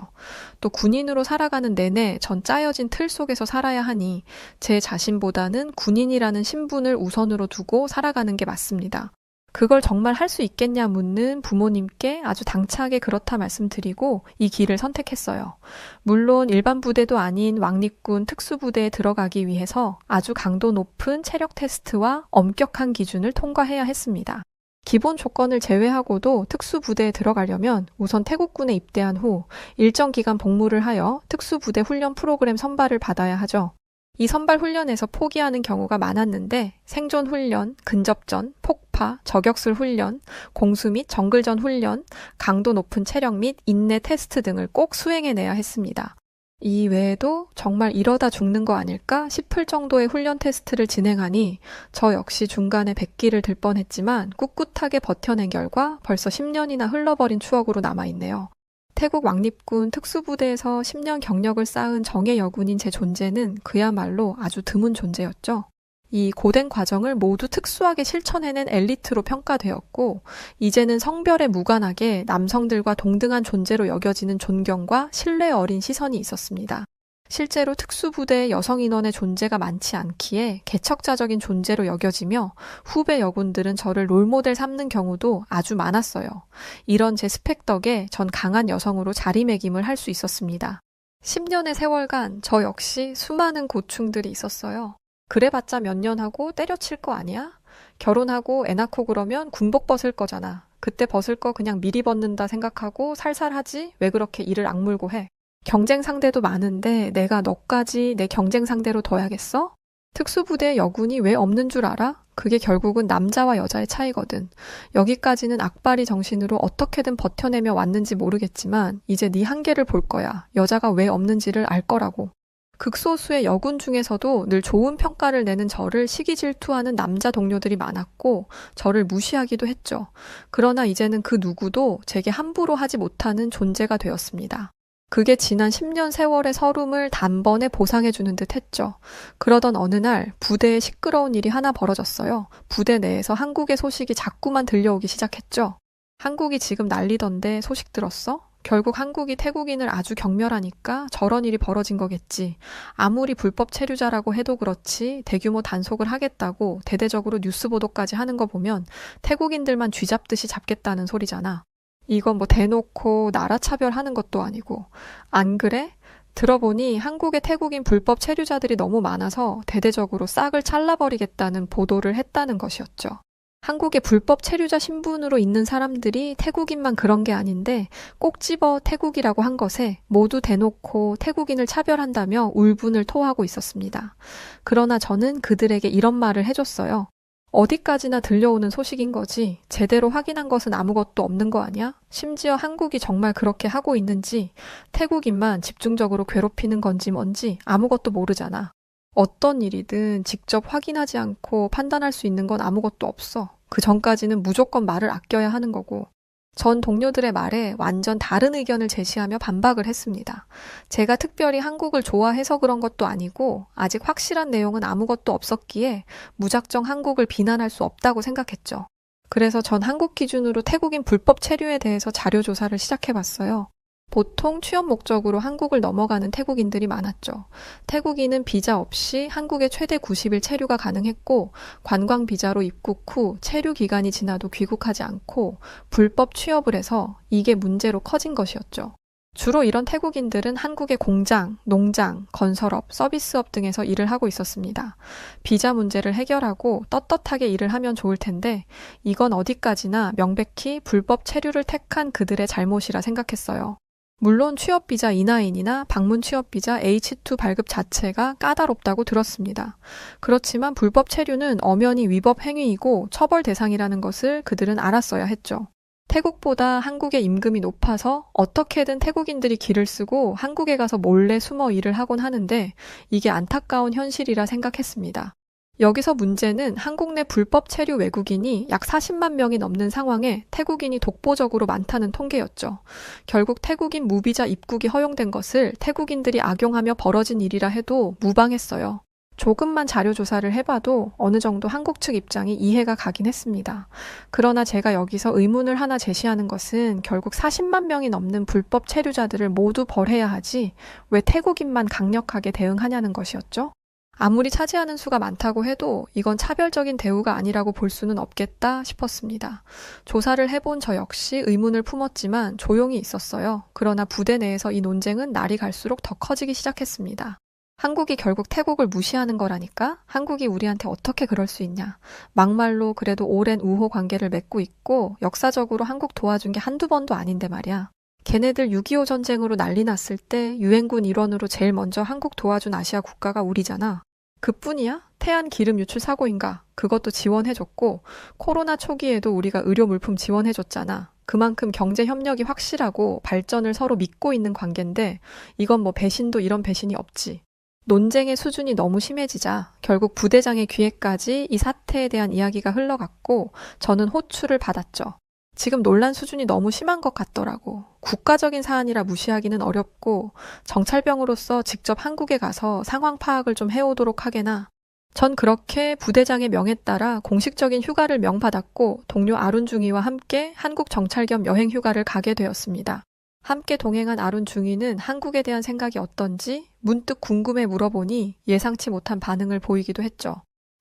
또 군인으로 살아가는 내내 전 짜여진 틀 속에서 살아야 하니 제 자신보다는 군인이라는 신분을 우선으로 두고 살아가는 게 맞습니다. 그걸 정말 할 수 있겠냐 묻는 부모님께 아주 당차게 그렇다 말씀드리고 이 길을 선택했어요. 물론 일반 부대도 아닌 왕립군 특수부대에 들어가기 위해서 아주 강도 높은 체력 테스트와 엄격한 기준을 통과해야 했습니다. 기본 조건을 제외하고도 특수부대에 들어가려면 우선 태국군에 입대한 후 일정 기간 복무를 하여 특수부대 훈련 프로그램 선발을 받아야 하죠. 이 선발 훈련에서 포기하는 경우가 많았는데 생존 훈련, 근접전, 폭파, 저격술 훈련, 공수 및 정글전 훈련, 강도 높은 체력 및 인내 테스트 등을 꼭 수행해내야 했습니다. 이 외에도 정말 이러다 죽는 거 아닐까 싶을 정도의 훈련 테스트를 진행하니 저 역시 중간에 백기를 들 뻔했지만 꿋꿋하게 버텨낸 결과 벌써 10년이나 흘러버린 추억으로 남아있네요. 태국 왕립군 특수부대에서 10년 경력을 쌓은 정예 여군인 제 존재는 그야말로 아주 드문 존재였죠. 이 고된 과정을 모두 특수하게 실천해낸 엘리트로 평가되었고 이제는 성별에 무관하게 남성들과 동등한 존재로 여겨지는 존경과 신뢰 어린 시선이 있었습니다. 실제로 특수부대의 여성 인원의 존재가 많지 않기에 개척자적인 존재로 여겨지며 후배 여군들은 저를 롤모델 삼는 경우도 아주 많았어요. 이런 제 스펙 덕에 전 강한 여성으로 자리매김을 할 수 있었습니다. 10년의 세월간 저 역시 수많은 고충들이 있었어요. 그래봤자 몇 년 하고 때려칠 거 아니야? 결혼하고 애 낳고 그러면 군복 벗을 거잖아. 그때 벗을 거 그냥 미리 벗는다 생각하고 살살하지? 왜 그렇게 이를 악물고 해? 경쟁 상대도 많은데 내가 너까지 내 경쟁 상대로 둬야겠어? 특수부대 여군이 왜 없는 줄 알아? 그게 결국은 남자와 여자의 차이거든. 여기까지는 악바리 정신으로 어떻게든 버텨내며 왔는지 모르겠지만 이제 네 한계를 볼 거야. 여자가 왜 없는지를 알 거라고. 극소수의 여군 중에서도 늘 좋은 평가를 내는 저를 시기 질투하는 남자 동료들이 많았고 저를 무시하기도 했죠. 그러나 이제는 그 누구도 제게 함부로 하지 못하는 존재가 되었습니다. 그게 지난 10년 세월의 서름을 단번에 보상해주는 듯 했죠. 그러던 어느 날 부대에 시끄러운 일이 하나 벌어졌어요. 부대 내에서 한국의 소식이 자꾸만 들려오기 시작했죠. 한국이 지금 난리던데 소식 들었어? 결국 한국이 태국인을 아주 경멸하니까 저런 일이 벌어진 거겠지. 아무리 불법 체류자라고 해도 그렇지 대규모 단속을 하겠다고 대대적으로 뉴스 보도까지 하는 거 보면 태국인들만 쥐잡듯이 잡겠다는 소리잖아. 이건 뭐 대놓고 나라 차별하는 것도 아니고. 안 그래? 들어보니 한국의 태국인 불법 체류자들이 너무 많아서 대대적으로 싹을 잘라버리겠다는 보도를 했다는 것이었죠. 한국에 불법 체류자 신분으로 있는 사람들이 태국인만 그런 게 아닌데 꼭 집어 태국이라고 한 것에 모두 대놓고 태국인을 차별한다며 울분을 토하고 있었습니다. 그러나 저는 그들에게 이런 말을 해줬어요. 어디까지나 들려오는 소식인 거지 제대로 확인한 것은 아무것도 없는 거 아니야? 심지어 한국이 정말 그렇게 하고 있는지 태국인만 집중적으로 괴롭히는 건지 뭔지 아무것도 모르잖아. 어떤 일이든 직접 확인하지 않고 판단할 수 있는 건 아무것도 없어. 그 전까지는 무조건 말을 아껴야 하는 거고. 전 동료들의 말에 완전 다른 의견을 제시하며 반박을 했습니다. 제가 특별히 한국을 좋아해서 그런 것도 아니고 아직 확실한 내용은 아무것도 없었기에 무작정 한국을 비난할 수 없다고 생각했죠. 그래서 전 한국 기준으로 태국인 불법 체류에 대해서 자료 조사를 시작해봤어요. 보통 취업 목적으로 한국을 넘어가는 태국인들이 많았죠. 태국인은 비자 없이 한국에 최대 90일 체류가 가능했고 관광 비자로 입국 후 체류 기간이 지나도 귀국하지 않고 불법 취업을 해서 이게 문제로 커진 것이었죠. 주로 이런 태국인들은 한국의 공장, 농장, 건설업, 서비스업 등에서 일을 하고 있었습니다. 비자 문제를 해결하고 떳떳하게 일을 하면 좋을 텐데 이건 어디까지나 명백히 불법 체류를 택한 그들의 잘못이라 생각했어요. 물론 취업비자 E9이나 방문 취업비자 H2 발급 자체가 까다롭다고 들었습니다. 그렇지만 불법 체류는 엄연히 위법 행위이고 처벌 대상이라는 것을 그들은 알았어야 했죠. 태국보다 한국의 임금이 높아서 어떻게든 태국인들이 길을 쓰고 한국에 가서 몰래 숨어 일을 하곤 하는데 이게 안타까운 현실이라 생각했습니다. 여기서 문제는 한국 내 불법 체류 외국인이 약 40만 명이 넘는 상황에 태국인이 독보적으로 많다는 통계였죠. 결국 태국인 무비자 입국이 허용된 것을 태국인들이 악용하며 벌어진 일이라 해도 무방했어요. 조금만 자료 조사를 해봐도 어느 정도 한국 측 입장이 이해가 가긴 했습니다. 그러나 제가 여기서 의문을 하나 제시하는 것은 결국 40만 명이 넘는 불법 체류자들을 모두 벌해야 하지 왜 태국인만 강력하게 대응하냐는 것이었죠. 아무리 차지하는 수가 많다고 해도 이건 차별적인 대우가 아니라고 볼 수는 없겠다 싶었습니다. 조사를 해본 저 역시 의문을 품었지만 조용히 있었어요. 그러나 부대 내에서 이 논쟁은 날이 갈수록 더 커지기 시작했습니다. 한국이 결국 태국을 무시하는 거라니까? 한국이 우리한테 어떻게 그럴 수 있냐? 막말로 그래도 오랜 우호 관계를 맺고 있고 역사적으로 한국 도와준 게 한두 번도 아닌데 말이야. 걔네들 6.25 전쟁으로 난리 났을 때 유엔군 일원으로 제일 먼저 한국 도와준 아시아 국가가 우리잖아. 그뿐이야? 태안 기름 유출 사고인가? 그것도 지원해줬고 코로나 초기에도 우리가 의료 물품 지원해줬잖아. 그만큼 경제 협력이 확실하고 발전을 서로 믿고 있는 관계인데 이건 뭐 배신도 이런 배신이 없지. 논쟁의 수준이 너무 심해지자 결국 부대장의 귀에까지 이 사태에 대한 이야기가 흘러갔고 저는 호출을 받았죠. 지금 논란 수준이 너무 심한 것 같더라고. 국가적인 사안이라 무시하기는 어렵고 정찰병으로서 직접 한국에 가서 상황 파악을 좀 해오도록 하게나. 전 그렇게 부대장의 명에 따라 공식적인 휴가를 명받았고 동료 아룬중이와 함께 한국 정찰 겸 여행 휴가를 가게 되었습니다. 함께 동행한 아룬중이는 한국에 대한 생각이 어떤지 문득 궁금해 물어보니 예상치 못한 반응을 보이기도 했죠.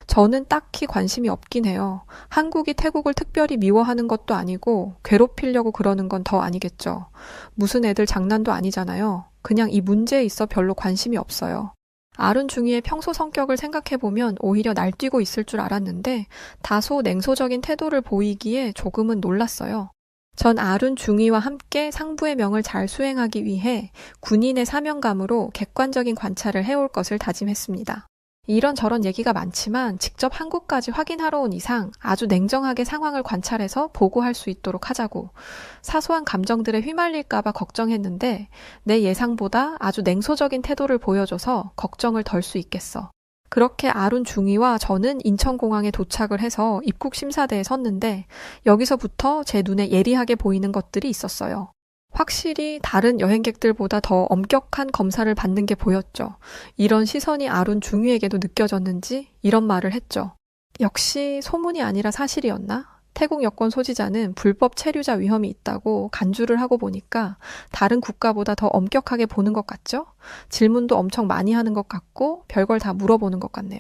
저는 딱히 관심이 없긴 해요. 한국이 태국을 특별히 미워하는 것도 아니고 괴롭히려고 그러는 건 더 아니겠죠. 무슨 애들 장난도 아니잖아요. 그냥 이 문제에 있어 별로 관심이 없어요. 아룬중이의 평소 성격을 생각해보면 오히려 날뛰고 있을 줄 알았는데 다소 냉소적인 태도를 보이기에 조금은 놀랐어요. 전 아룬중이와 함께 상부의 명을 잘 수행하기 위해 군인의 사명감으로 객관적인 관찰을 해올 것을 다짐했습니다. 이런저런 얘기가 많지만 직접 한국까지 확인하러 온 이상 아주 냉정하게 상황을 관찰해서 보고할 수 있도록 하자고. 사소한 감정들에 휘말릴까봐 걱정했는데 내 예상보다 아주 냉소적인 태도를 보여줘서 걱정을 덜 수 있겠어. 그렇게 아룬중이와 저는 인천공항에 도착을 해서 입국 심사대에 섰는데 여기서부터 제 눈에 예리하게 보이는 것들이 있었어요. 확실히 다른 여행객들보다 더 엄격한 검사를 받는 게 보였죠. 이런 시선이 아룬중이에게도 느껴졌는지 이런 말을 했죠. 역시 소문이 아니라 사실이었나? 태국 여권 소지자는 불법 체류자 위험이 있다고 간주를 하고 보니까 다른 국가보다 더 엄격하게 보는 것 같죠? 질문도 엄청 많이 하는 것 같고 별걸 다 물어보는 것 같네요.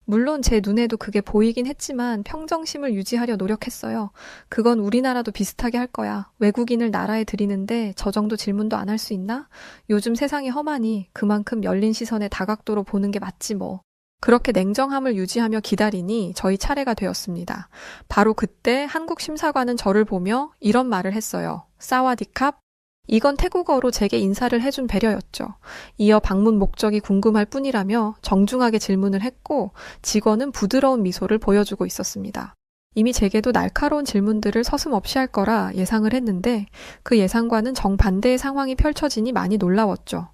물론 제 눈에도 그게 보이긴 했지만 평정심을 유지하려 노력했어요. 그건 우리나라도 비슷하게 할 거야. 외국인을 나라에 들이는데 저 정도 질문도 안 할 수 있나? 요즘 세상이 험하니 그만큼 열린 시선에 다각도로 보는 게 맞지 뭐. 그렇게 냉정함을 유지하며 기다리니 저희 차례가 되었습니다. 바로 그때 한국 심사관은 저를 보며 이런 말을 했어요. 사와디캅. 이건 태국어로 제게 인사를 해준 배려였죠. 이어 방문 목적이 궁금할 뿐이라며 정중하게 질문을 했고 직원은 부드러운 미소를 보여주고 있었습니다. 이미 제게도 날카로운 질문들을 서슴없이 할 거라 예상을 했는데 그 예상과는 정반대의 상황이 펼쳐지니 많이 놀라웠죠.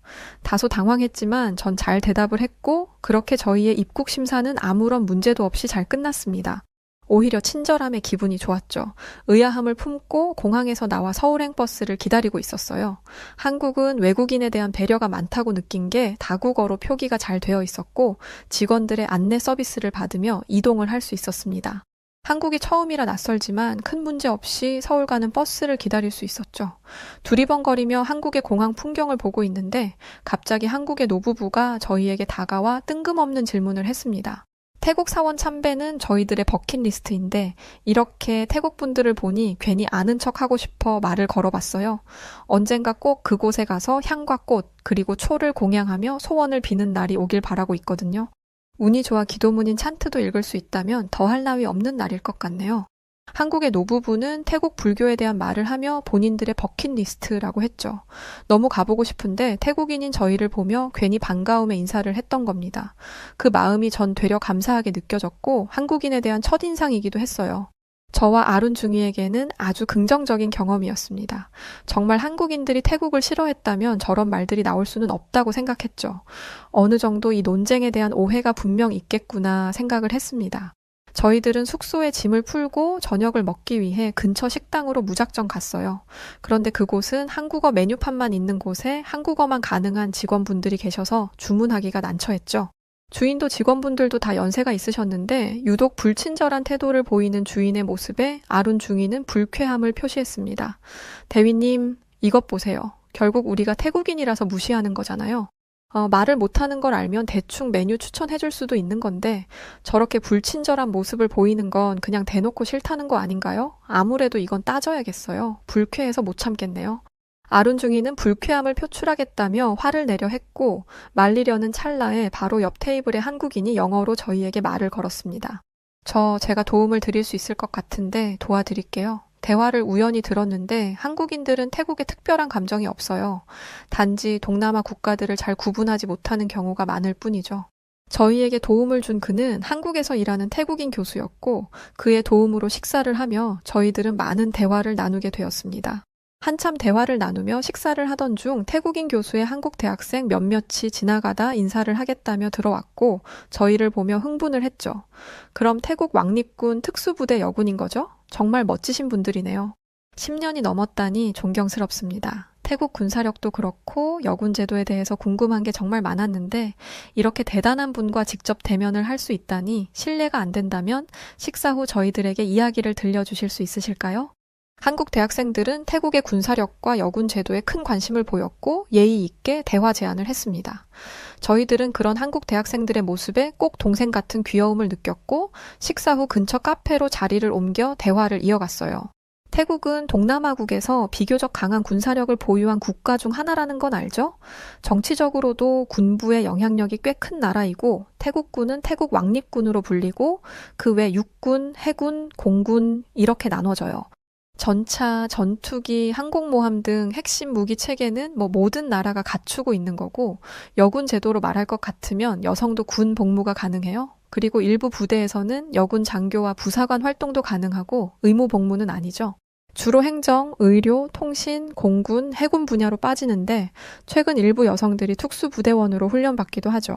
다소 당황했지만 전 잘 대답을 했고 그렇게 저희의 입국 심사는 아무런 문제도 없이 잘 끝났습니다. 오히려 친절함에 기분이 좋았죠. 의아함을 품고 공항에서 나와 서울행 버스를 기다리고 있었어요. 한국은 외국인에 대한 배려가 많다고 느낀 게 다국어로 표기가 잘 되어 있었고 직원들의 안내 서비스를 받으며 이동을 할 수 있었습니다. 한국이 처음이라 낯설지만 큰 문제 없이 서울 가는 버스를 기다릴 수 있었죠. 두리번거리며 한국의 공항 풍경을 보고 있는데 갑자기 한국의 노부부가 저희에게 다가와 뜬금없는 질문을 했습니다. 태국 사원 참배는 저희들의 버킷리스트인데 이렇게 태국 분들을 보니 괜히 아는 척하고 싶어 말을 걸어봤어요. 언젠가 꼭 그곳에 가서 향과 꽃 그리고 초를 공양하며 소원을 비는 날이 오길 바라고 있거든요. 운이 좋아 기도문인 찬트도 읽을 수 있다면 더할 나위 없는 날일 것 같네요. 한국의 노부부는 태국 불교에 대한 말을 하며 본인들의 버킷리스트라고 했죠. 너무 가보고 싶은데 태국인인 저희를 보며 괜히 반가움에 인사를 했던 겁니다. 그 마음이 전 되려 감사하게 느껴졌고 한국인에 대한 첫인상이기도 했어요. 저와 아룬 중이에게는 아주 긍정적인 경험이었습니다. 정말 한국인들이 태국을 싫어했다면 저런 말들이 나올 수는 없다고 생각했죠. 어느 정도 이 논쟁에 대한 오해가 분명 있겠구나 생각을 했습니다. 저희들은 숙소에 짐을 풀고 저녁을 먹기 위해 근처 식당으로 무작정 갔어요. 그런데 그곳은 한국어 메뉴판만 있는 곳에 한국어만 가능한 직원분들이 계셔서 주문하기가 난처했죠. 주인도 직원분들도 다 연세가 있으셨는데 유독 불친절한 태도를 보이는 주인의 모습에 아룬 중위는 불쾌함을 표시했습니다. 대위님, 이것 보세요. 결국 우리가 태국인이라서 무시하는 거잖아요. 말을 못하는 걸 알면 대충 메뉴 추천해줄 수도 있는 건데 저렇게 불친절한 모습을 보이는 건 그냥 대놓고 싫다는 거 아닌가요? 아무래도 이건 따져야겠어요. 불쾌해서 못 참겠네요. 아룬 중위는 불쾌함을 표출하겠다며 화를 내려 했고 말리려는 찰나에 바로 옆 테이블의 한국인이 영어로 저희에게 말을 걸었습니다. 제가 도움을 드릴 수 있을 것 같은데 도와드릴게요. 대화를 우연히 들었는데 한국인들은 태국에 특별한 감정이 없어요. 단지 동남아 국가들을 잘 구분하지 못하는 경우가 많을 뿐이죠. 저희에게 도움을 준 그는 한국에서 일하는 태국인 교수였고 그의 도움으로 식사를 하며 저희들은 많은 대화를 나누게 되었습니다. 한참 대화를 나누며 식사를 하던 중 태국인 교수의 한국 대학생 몇몇이 지나가다 인사를 하겠다며 들어왔고 저희를 보며 흥분을 했죠. 그럼 태국 왕립군 특수부대 여군인 거죠? 정말 멋지신 분들이네요. 10년이 넘었다니 존경스럽습니다. 태국 군사력도 그렇고 여군 제도에 대해서 궁금한 게 정말 많았는데 이렇게 대단한 분과 직접 대면을 할 수 있다니 신뢰가 안 된다면 식사 후 저희들에게 이야기를 들려주실 수 있으실까요? 한국 대학생들은 태국의 군사력과 여군 제도에 큰 관심을 보였고 예의 있게 대화 제안을 했습니다. 저희들은 그런 한국 대학생들의 모습에 꼭 동생 같은 귀여움을 느꼈고 식사 후 근처 카페로 자리를 옮겨 대화를 이어갔어요. 태국은 동남아국에서 비교적 강한 군사력을 보유한 국가 중 하나라는 건 알죠? 정치적으로도 군부의 영향력이 꽤 큰 나라이고 태국군은 태국 왕립군으로 불리고 그 외 육군, 해군, 공군 이렇게 나눠져요. 전차, 전투기, 항공모함 등 핵심 무기 체계는 모든 나라가 갖추고 있는 거고 여군 제도로 말할 것 같으면 여성도 군 복무가 가능해요. 그리고 일부 부대에서는 여군 장교와 부사관 활동도 가능하고 의무 복무는 아니죠. 주로 행정, 의료, 통신, 공군, 해군 분야로 빠지는데 최근 일부 여성들이 특수부대원으로 훈련받기도 하죠.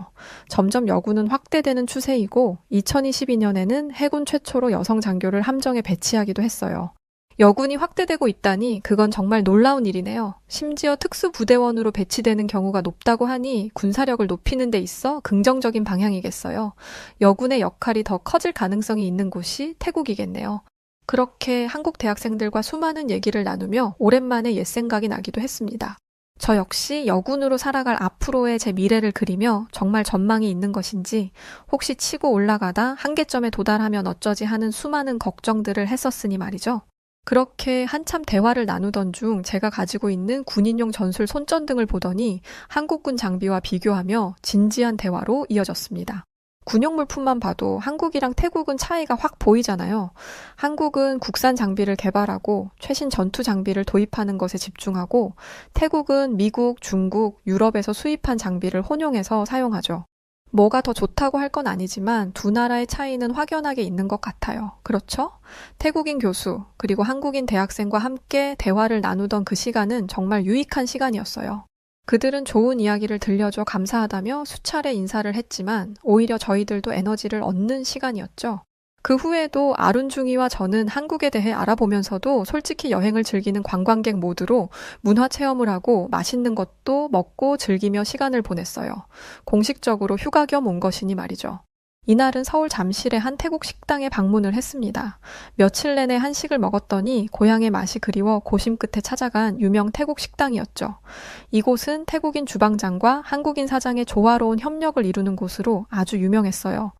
점점 여군은 확대되는 추세이고 2022년에는 해군 최초로 여성 장교를 함정에 배치하기도 했어요. 여군이 확대되고 있다니 그건 정말 놀라운 일이네요. 심지어 특수부대원으로 배치되는 경우가 높다고 하니 군사력을 높이는 데 있어 긍정적인 방향이겠어요. 여군의 역할이 더 커질 가능성이 있는 곳이 태국이겠네요. 그렇게 한국 대학생들과 수많은 얘기를 나누며 오랜만에 옛 생각이 나기도 했습니다. 저 역시 여군으로 살아갈 앞으로의 제 미래를 그리며 정말 전망이 있는 것인지 혹시 치고 올라가다 한계점에 도달하면 어쩌지 하는 수많은 걱정들을 했었으니 말이죠. 그렇게 한참 대화를 나누던 중 제가 가지고 있는 군인용 전술 손전등을 보더니 한국군 장비와 비교하며 진지한 대화로 이어졌습니다. 군용 물품만 봐도 한국이랑 태국은 차이가 확 보이잖아요. 한국은 국산 장비를 개발하고 최신 전투 장비를 도입하는 것에 집중하고 태국은 미국, 중국, 유럽에서 수입한 장비를 혼용해서 사용하죠. 뭐가 더 좋다고 할 건 아니지만 두 나라의 차이는 확연하게 있는 것 같아요. 그렇죠? 태국인 교수, 그리고 한국인 대학생과 함께 대화를 나누던 그 시간은 정말 유익한 시간이었어요. 그들은 좋은 이야기를 들려줘 감사하다며 수차례 인사를 했지만 오히려 저희들도 에너지를 얻는 시간이었죠. 그 후에도 아룬중이와 저는 한국에 대해 알아보면서도 솔직히 여행을 즐기는 관광객 모드로 문화 체험을 하고 맛있는 것도 먹고 즐기며 시간을 보냈어요. 공식적으로 휴가 겸 온 것이니 말이죠. 이날은 서울 잠실의 한 태국 식당에 방문을 했습니다. 며칠 내내 한식을 먹었더니 고향의 맛이 그리워 고심 끝에 찾아간 유명 태국 식당이었죠. 이곳은 태국인 주방장과 한국인 사장의 조화로운 협력을 이루는 곳으로 아주 유명했어요.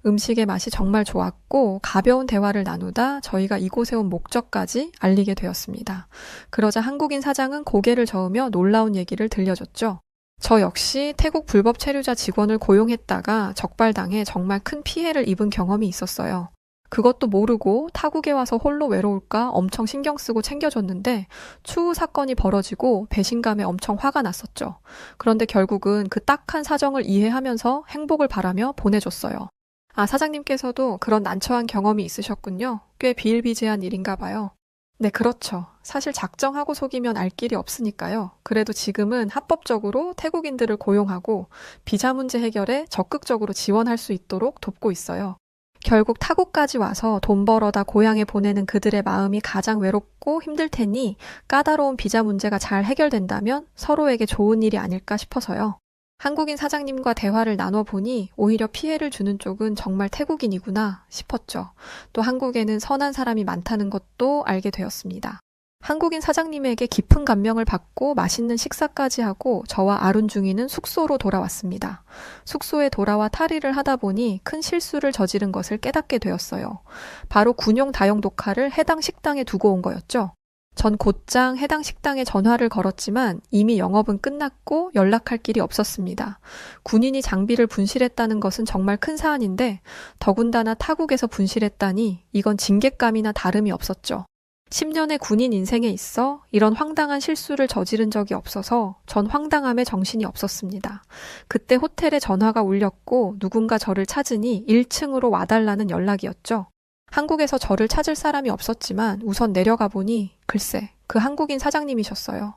음식의 맛이 정말 좋았고 가벼운 대화를 나누다 저희가 이곳에 온 목적까지 알리게 되었습니다. 그러자 한국인 사장은 고개를 저으며 놀라운 얘기를 들려줬죠. 저 역시 태국 불법 체류자 직원을 고용했다가 적발당해 정말 큰 피해를 입은 경험이 있었어요. 그것도 모르고 타국에 와서 홀로 외로울까 엄청 신경 쓰고 챙겨줬는데 추후 사건이 벌어지고 배신감에 엄청 화가 났었죠. 그런데 결국은 그 딱한 사정을 이해하면서 행복을 바라며 보내줬어요. 아, 사장님께서도 그런 난처한 경험이 있으셨군요. 꽤 비일비재한 일인가 봐요. 네, 그렇죠. 사실 작정하고 속이면 알 길이 없으니까요. 그래도 지금은 합법적으로 태국인들을 고용하고 비자 문제 해결에 적극적으로 지원할 수 있도록 돕고 있어요. 결국 타국까지 와서 돈 벌어다 고향에 보내는 그들의 마음이 가장 외롭고 힘들 테니 까다로운 비자 문제가 잘 해결된다면 서로에게 좋은 일이 아닐까 싶어서요. 한국인 사장님과 대화를 나눠보니 오히려 피해를 주는 쪽은 정말 태국인이구나 싶었죠. 또 한국에는 선한 사람이 많다는 것도 알게 되었습니다. 한국인 사장님에게 깊은 감명을 받고 맛있는 식사까지 하고 저와 아룬중이는 숙소로 돌아왔습니다. 숙소에 돌아와 탈의를 하다 보니 큰 실수를 저지른 것을 깨닫게 되었어요. 바로 군용 다용 녹화를 해당 식당에 두고 온 거였죠. 전 곧장 해당 식당에 전화를 걸었지만 이미 영업은 끝났고 연락할 길이 없었습니다. 군인이 장비를 분실했다는 것은 정말 큰 사안인데 더군다나 타국에서 분실했다니 이건 징계감이나 다름이 없었죠. 10년의 군인 인생에 있어 이런 황당한 실수를 저지른 적이 없어서 전 황당함에 정신이 없었습니다. 그때 호텔에 전화가 울렸고 누군가 저를 찾으니 1층으로 와달라는 연락이었죠. 한국에서 저를 찾을 사람이 없었지만 우선 내려가 보니 글쎄 그 한국인 사장님이셨어요.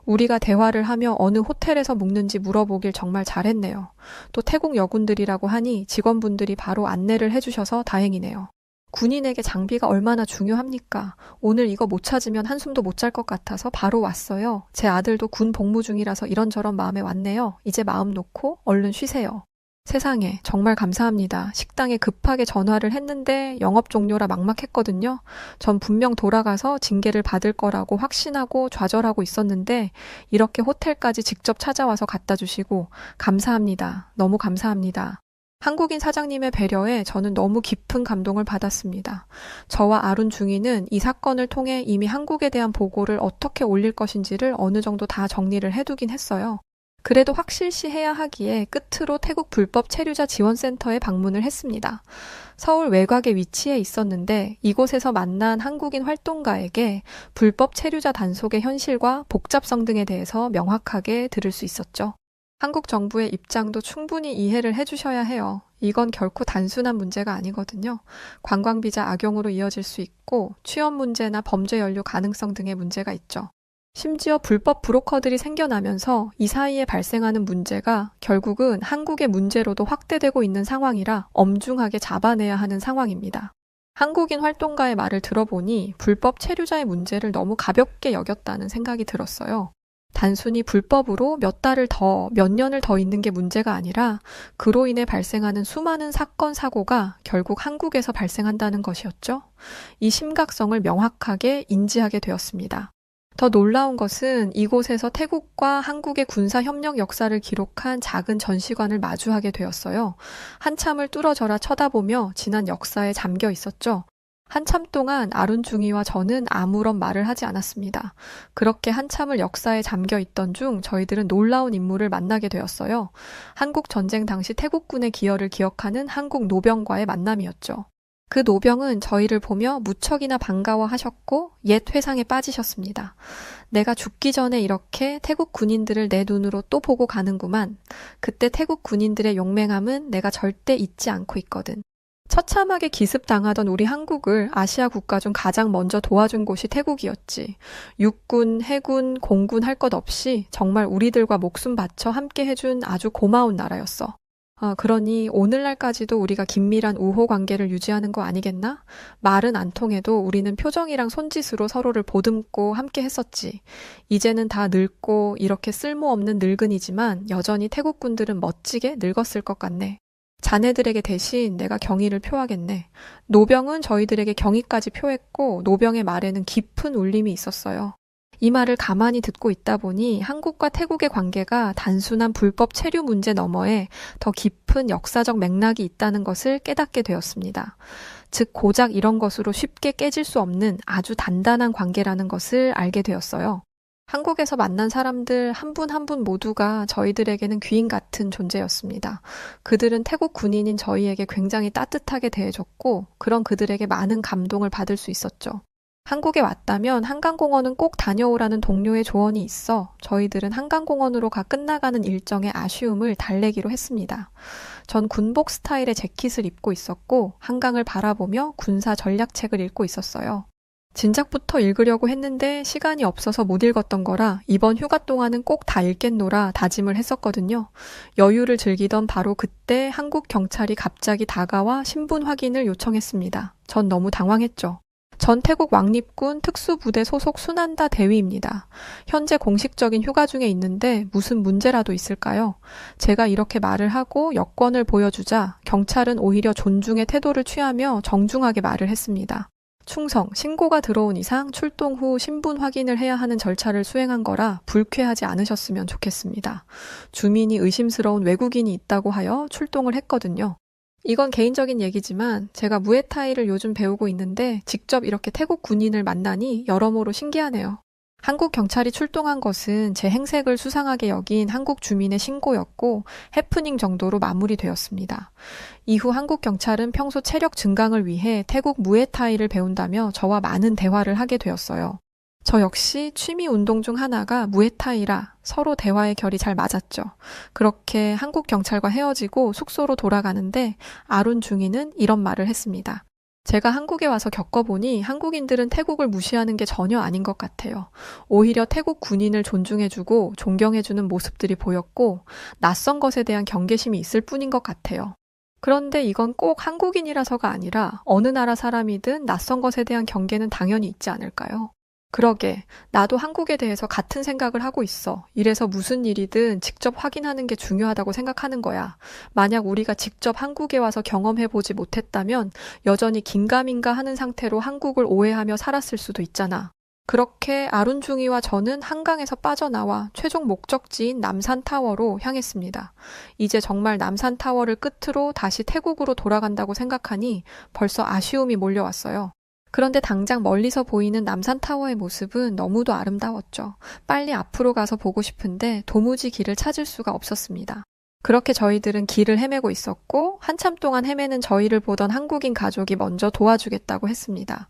우리가 대화를 하며 어느 호텔에서 묵는지 물어보길 정말 잘했네요. 또 태국 여군들이라고 하니 직원분들이 바로 안내를 해주셔서 다행이네요. 군인에게 장비가 얼마나 중요합니까? 오늘 이거 못 찾으면 한숨도 못 잘 것 같아서 바로 왔어요. 제 아들도 군 복무 중이라서 이런저런 마음에 왔네요. 이제 마음 놓고 얼른 쉬세요. 세상에 정말 감사합니다. 식당에 급하게 전화를 했는데 영업 종료라 막막했거든요. 전 분명 돌아가서 징계를 받을 거라고 확신하고 좌절하고 있었는데 이렇게 호텔까지 직접 찾아와서 갖다 주시고 감사합니다. 너무 감사합니다. 한국인 사장님의 배려에 저는 너무 깊은 감동을 받았습니다. 저와 아룬중이는 이 사건을 통해 이미 한국에 대한 보고를 어떻게 올릴 것인지를 어느 정도 다 정리를 해두긴 했어요. 그래도 확실시 해야 하기에 끝으로 태국 불법 체류자 지원센터에 방문을 했습니다. 서울 외곽에 위치해 있었는데 이곳에서 만난 한국인 활동가에게 불법 체류자 단속의 현실과 복잡성 등에 대해서 명확하게 들을 수 있었죠. 한국 정부의 입장도 충분히 이해를 해주셔야 해요. 이건 결코 단순한 문제가 아니거든요. 관광비자 악용으로 이어질 수 있고 취업 문제나 범죄 연루 가능성 등의 문제가 있죠. 심지어 불법 브로커들이 생겨나면서 이 사이에 발생하는 문제가 결국은 한국의 문제로도 확대되고 있는 상황이라 엄중하게 잡아내야 하는 상황입니다. 한국인 활동가의 말을 들어보니 불법 체류자의 문제를 너무 가볍게 여겼다는 생각이 들었어요. 단순히 불법으로 몇 달을 더, 몇 년을 더 있는 게 문제가 아니라 그로 인해 발생하는 수많은 사건, 사고가 결국 한국에서 발생한다는 것이었죠. 이 심각성을 명확하게 인지하게 되었습니다. 더 놀라운 것은 이곳에서 태국과 한국의 군사협력 역사를 기록한 작은 전시관을 마주하게 되었어요. 한참을 뚫어져라 쳐다보며 지난 역사에 잠겨 있었죠. 한참 동안 아룬중이와 저는 아무런 말을 하지 않았습니다. 그렇게 한참을 역사에 잠겨 있던 중 저희들은 놀라운 인물을 만나게 되었어요. 한국 전쟁 당시 태국군의 기여를 기억하는 한국 노병과의 만남이었죠. 그 노병은 저희를 보며 무척이나 반가워하셨고 옛 회상에 빠지셨습니다. 내가 죽기 전에 이렇게 태국 군인들을 내 눈으로 또 보고 가는구만. 그때 태국 군인들의 용맹함은 내가 절대 잊지 않고 있거든. 처참하게 기습당하던 우리 한국을 아시아 국가 중 가장 먼저 도와준 곳이 태국이었지. 육군, 해군, 공군 할 것 없이 정말 우리들과 목숨 바쳐 함께 해준 아주 고마운 나라였어. 그러니 오늘날까지도 우리가 긴밀한 우호 관계를 유지하는 거 아니겠나? 말은 안 통해도 우리는 표정이랑 손짓으로 서로를 보듬고 함께 했었지. 이제는 다 늙고 이렇게 쓸모없는 늙은이지만 여전히 태국군들은 멋지게 늙었을 것 같네. 자네들에게 대신 내가 경의를 표하겠네. 노병은 저희들에게 경의까지 표했고 노병의 말에는 깊은 울림이 있었어요. 이 말을 가만히 듣고 있다 보니 한국과 태국의 관계가 단순한 불법 체류 문제 너머에 더 깊은 역사적 맥락이 있다는 것을 깨닫게 되었습니다. 즉 고작 이런 것으로 쉽게 깨질 수 없는 아주 단단한 관계라는 것을 알게 되었어요. 한국에서 만난 사람들 한 분 한 분 모두가 저희들에게는 귀인 같은 존재였습니다. 그들은 태국 군인인 저희에게 굉장히 따뜻하게 대해줬고 그런 그들에게 많은 감동을 받을 수 있었죠. 한국에 왔다면 한강공원은 꼭 다녀오라는 동료의 조언이 있어 저희들은 한강공원으로 가 끝나가는 일정의 아쉬움을 달래기로 했습니다. 전 군복 스타일의 재킷을 입고 있었고 한강을 바라보며 군사 전략책을 읽고 있었어요. 진작부터 읽으려고 했는데 시간이 없어서 못 읽었던 거라 이번 휴가 동안은 꼭 다 읽겠노라 다짐을 했었거든요. 여유를 즐기던 바로 그때 한국 경찰이 갑자기 다가와 신분 확인을 요청했습니다. 전 너무 당황했죠. 전 태국 왕립군 특수부대 소속 순한다 대위입니다. 현재 공식적인 휴가 중에 있는데 무슨 문제라도 있을까요? 제가 이렇게 말을 하고 여권을 보여주자 경찰은 오히려 존중의 태도를 취하며 정중하게 말을 했습니다. 충성, 신고가 들어온 이상 출동 후 신분 확인을 해야 하는 절차를 수행한 거라 불쾌하지 않으셨으면 좋겠습니다. 주민이 의심스러운 외국인이 있다고 하여 출동을 했거든요. 이건 개인적인 얘기지만 제가 무에타이를 요즘 배우고 있는데 직접 이렇게 태국 군인을 만나니 여러모로 신기하네요. 한국 경찰이 출동한 것은 제 행색을 수상하게 여긴 한국 주민의 신고였고 해프닝 정도로 마무리되었습니다. 이후 한국 경찰은 평소 체력 증강을 위해 태국 무에타이를 배운다며 저와 많은 대화를 하게 되었어요. 저 역시 취미 운동 중 하나가 무에타이라 서로 대화의 결이 잘 맞았죠. 그렇게 한국 경찰과 헤어지고 숙소로 돌아가는데 아룬 중이는 이런 말을 했습니다. 제가 한국에 와서 겪어보니 한국인들은 태국을 무시하는 게 전혀 아닌 것 같아요. 오히려 태국 군인을 존중해주고 존경해주는 모습들이 보였고 낯선 것에 대한 경계심이 있을 뿐인 것 같아요. 그런데 이건 꼭 한국인이라서가 아니라 어느 나라 사람이든 낯선 것에 대한 경계는 당연히 있지 않을까요? 그러게, 나도 한국에 대해서 같은 생각을 하고 있어. 이래서 무슨 일이든 직접 확인하는 게 중요하다고 생각하는 거야. 만약 우리가 직접 한국에 와서 경험해보지 못했다면 여전히 긴가민가 하는 상태로 한국을 오해하며 살았을 수도 있잖아. 그렇게 아룬중이와 저는 한강에서 빠져나와 최종 목적지인 남산타워로 향했습니다. 이제 정말 남산타워를 끝으로 다시 태국으로 돌아간다고 생각하니 벌써 아쉬움이 몰려왔어요. 그런데 당장 멀리서 보이는 남산타워의 모습은 너무도 아름다웠죠. 빨리 앞으로 가서 보고 싶은데 도무지 길을 찾을 수가 없었습니다. 그렇게 저희들은 길을 헤매고 있었고 한참 동안 헤매는 저희를 보던 한국인 가족이 먼저 도와주겠다고 했습니다.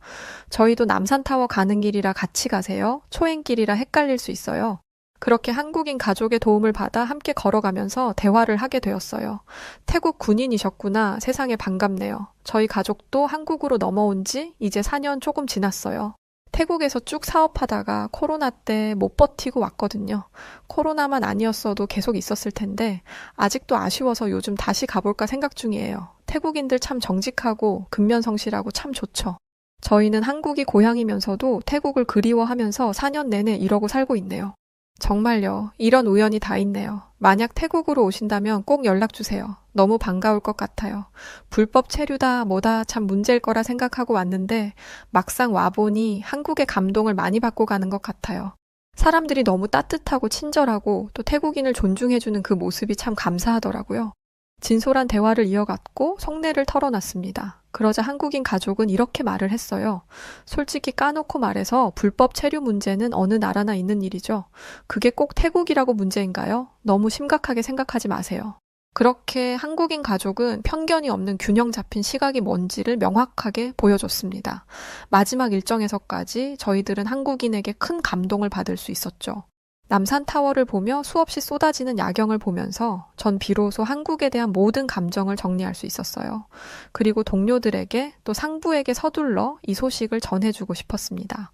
저희도 남산타워 가는 길이라 같이 가세요. 초행길이라 헷갈릴 수 있어요. 그렇게 한국인 가족의 도움을 받아 함께 걸어가면서 대화를 하게 되었어요. 태국 군인이셨구나. 세상에 반갑네요. 저희 가족도 한국으로 넘어온 지 이제 4년 조금 지났어요. 태국에서 쭉 사업하다가 코로나 때 못 버티고 왔거든요. 코로나만 아니었어도 계속 있었을 텐데 아직도 아쉬워서 요즘 다시 가볼까 생각 중이에요. 태국인들 참 정직하고 근면성실하고 참 좋죠. 저희는 한국이 고향이면서도 태국을 그리워하면서 4년 내내 이러고 살고 있네요. 정말요. 이런 우연이 다 있네요. 만약 태국으로 오신다면 꼭 연락주세요. 너무 반가울 것 같아요. 불법 체류다 뭐다 참 문제일 거라 생각하고 왔는데 막상 와보니 한국의 감동을 많이 받고 가는 것 같아요. 사람들이 너무 따뜻하고 친절하고 또 태국인을 존중해주는 그 모습이 참 감사하더라고요. 진솔한 대화를 이어갔고 속내를 털어놨습니다. 그러자 한국인 가족은 이렇게 말을 했어요. 솔직히 까놓고 말해서 불법 체류 문제는 어느 나라나 있는 일이죠. 그게 꼭 태국이라고 문제인가요? 너무 심각하게 생각하지 마세요. 그렇게 한국인 가족은 편견이 없는 균형 잡힌 시각이 뭔지를 명확하게 보여줬습니다. 마지막 일정에서까지 저희들은 한국인에게 큰 감동을 받을 수 있었죠. 남산타워를 보며 수없이 쏟아지는 야경을 보면서 전 비로소 한국에 대한 모든 감정을 정리할 수 있었어요. 그리고 동료들에게 또 상부에게 서둘러 이 소식을 전해주고 싶었습니다.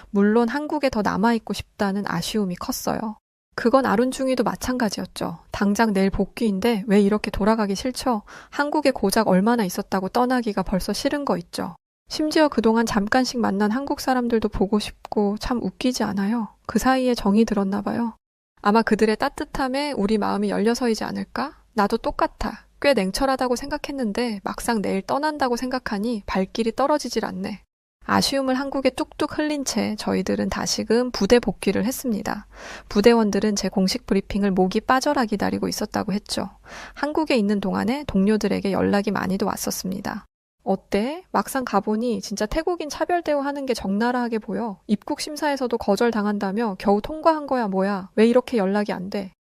물론 한국에 더 남아있고 싶다는 아쉬움이 컸어요. 그건 아룬중이도 마찬가지였죠. 당장 내일 복귀인데 왜 이렇게 돌아가기 싫죠? 한국에 고작 얼마나 있었다고 떠나기가 벌써 싫은 거 있죠. 심지어 그동안 잠깐씩 만난 한국 사람들도 보고 싶고 참 웃기지 않아요? 그 사이에 정이 들었나 봐요. 아마 그들의 따뜻함에 우리 마음이 열려서이지 않을까? 나도 똑같아. 꽤 냉철하다고 생각했는데 막상 내일 떠난다고 생각하니 발길이 떨어지질 않네. 아쉬움을 한국에 뚝뚝 흘린 채 저희들은 다시금 부대 복귀를 했습니다. 부대원들은 제 공식 브리핑을 목이 빠져라 기다리고 있었다고 했죠. 한국에 있는 동안에 동료들에게 연락이 많이도 왔었습니다. 어때? 막상 가보니 진짜 태국인 차별 대우하는 게 적나라하게 보여. 입국 심사에서도 거절당한다며 겨우 통과한 거야 뭐야. 왜 이렇게 연락이 안 돼?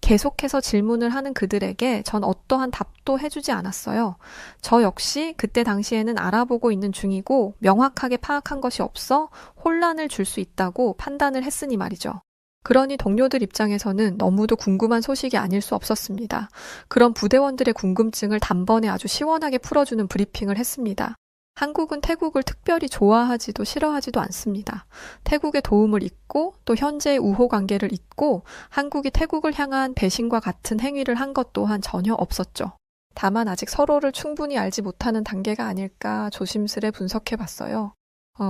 계속해서 질문을 하는 그들에게 전 어떠한 답도 해주지 않았어요. 저 역시 그때 당시에는 알아보고 있는 중이고 명확하게 파악한 것이 없어 혼란을 줄 수 있다고 판단을 했으니 말이죠. 그러니 동료들 입장에서는 너무도 궁금한 소식이 아닐 수 없었습니다. 그런 부대원들의 궁금증을 단번에 아주 시원하게 풀어주는 브리핑을 했습니다. 한국은 태국을 특별히 좋아하지도 싫어하지도 않습니다. 태국의 도움을 잊고 또 현재의 우호 관계를 잊고 한국이 태국을 향한 배신과 같은 행위를 한 것 또한 전혀 없었죠. 다만 아직 서로를 충분히 알지 못하는 단계가 아닐까 조심스레 분석해봤어요.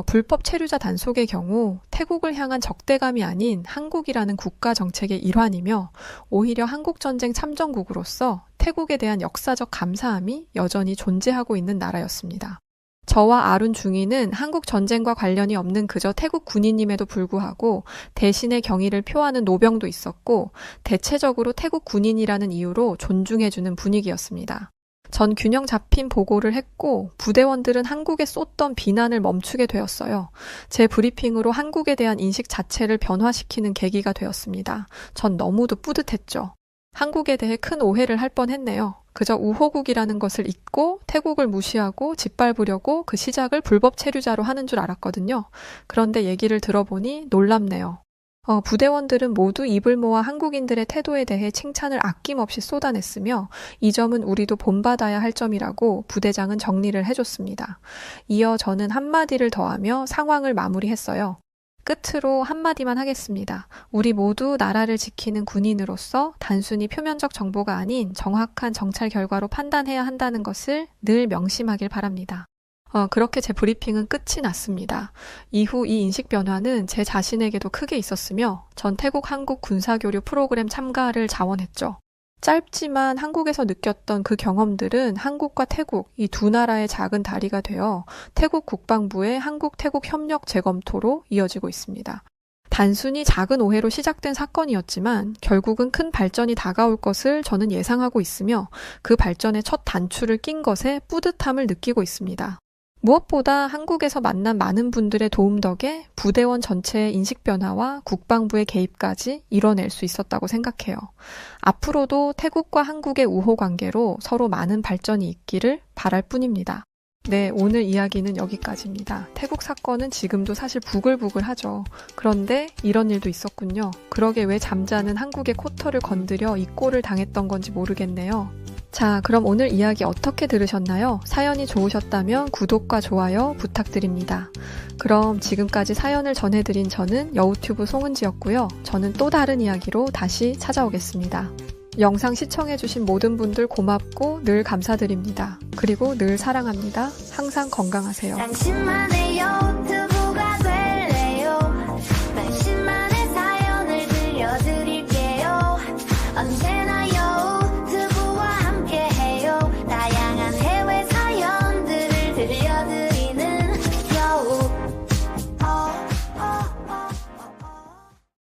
불법 체류자 단속의 경우 태국을 향한 적대감이 아닌 한국이라는 국가 정책의 일환이며 오히려 한국전쟁 참전국으로서 태국에 대한 역사적 감사함이 여전히 존재하고 있는 나라였습니다. 저와 아룬 중위는 한국 전쟁과 관련이 없는 그저 태국 군인임에도 불구하고 대신의 경의를 표하는 노병도 있었고 대체적으로 태국 군인이라는 이유로 존중해주는 분위기였습니다. 전 균형 잡힌 보고를 했고 부대원들은 한국에 쏟던 비난을 멈추게 되었어요. 제 브리핑으로 한국에 대한 인식 자체를 변화시키는 계기가 되었습니다. 전 너무도 뿌듯했죠. 한국에 대해 큰 오해를 할 뻔했네요. 그저 우호국이라는 것을 잊고 태국을 무시하고 짓밟으려고 그 시작을 불법 체류자로 하는 줄 알았거든요. 그런데 얘기를 들어보니 놀랍네요. 부대원들은 모두 입을 모아 한국인들의 태도에 대해 칭찬을 아낌없이 쏟아냈으며 이 점은 우리도 본받아야 할 점이라고 부대장은 정리를 해줬습니다. 이어 저는 한마디를 더하며 상황을 마무리했어요. 끝으로 한마디만 하겠습니다. 우리 모두 나라를 지키는 군인으로서 단순히 표면적 정보가 아닌 정확한 정찰 결과로 판단해야 한다는 것을 늘 명심하길 바랍니다. 그렇게 제 브리핑은 끝이 났습니다. 이후 이 인식 변화는 제 자신에게도 크게 있었으며 전 태국 한국 군사교류 프로그램 참가를 자원했죠. 짧지만 한국에서 느꼈던 그 경험들은 한국과 태국 이 두 나라의 작은 다리가 되어 태국 국방부의 한국-태국 협력 재검토로 이어지고 있습니다. 단순히 작은 오해로 시작된 사건이었지만 결국은 큰 발전이 다가올 것을 저는 예상하고 있으며 그 발전의 첫 단추를 낀 것에 뿌듯함을 느끼고 있습니다. 무엇보다 한국에서 만난 많은 분들의 도움 덕에 부대원 전체의 인식 변화와 국방부의 개입까지 이뤄낼 수 있었다고 생각해요. 앞으로도 태국과 한국의 우호 관계로 서로 많은 발전이 있기를 바랄 뿐입니다. 네, 오늘 이야기는 여기까지입니다. 태국 사건은 지금도 사실 부글부글하죠. 그런데 이런 일도 있었군요. 그러게 왜 잠자는 한국의 코털을 건드려 이 꼴을 당했던 건지 모르겠네요. 자, 그럼 오늘 이야기 어떻게 들으셨나요? 사연이 좋으셨다면 구독과 좋아요 부탁드립니다. 그럼 지금까지 사연을 전해드린 저는 여우튜브 송은지였고요. 저는 또 다른 이야기로 다시 찾아오겠습니다. 영상 시청해주신 모든 분들 고맙고 늘 감사드립니다. 그리고 늘 사랑합니다. 항상 건강하세요.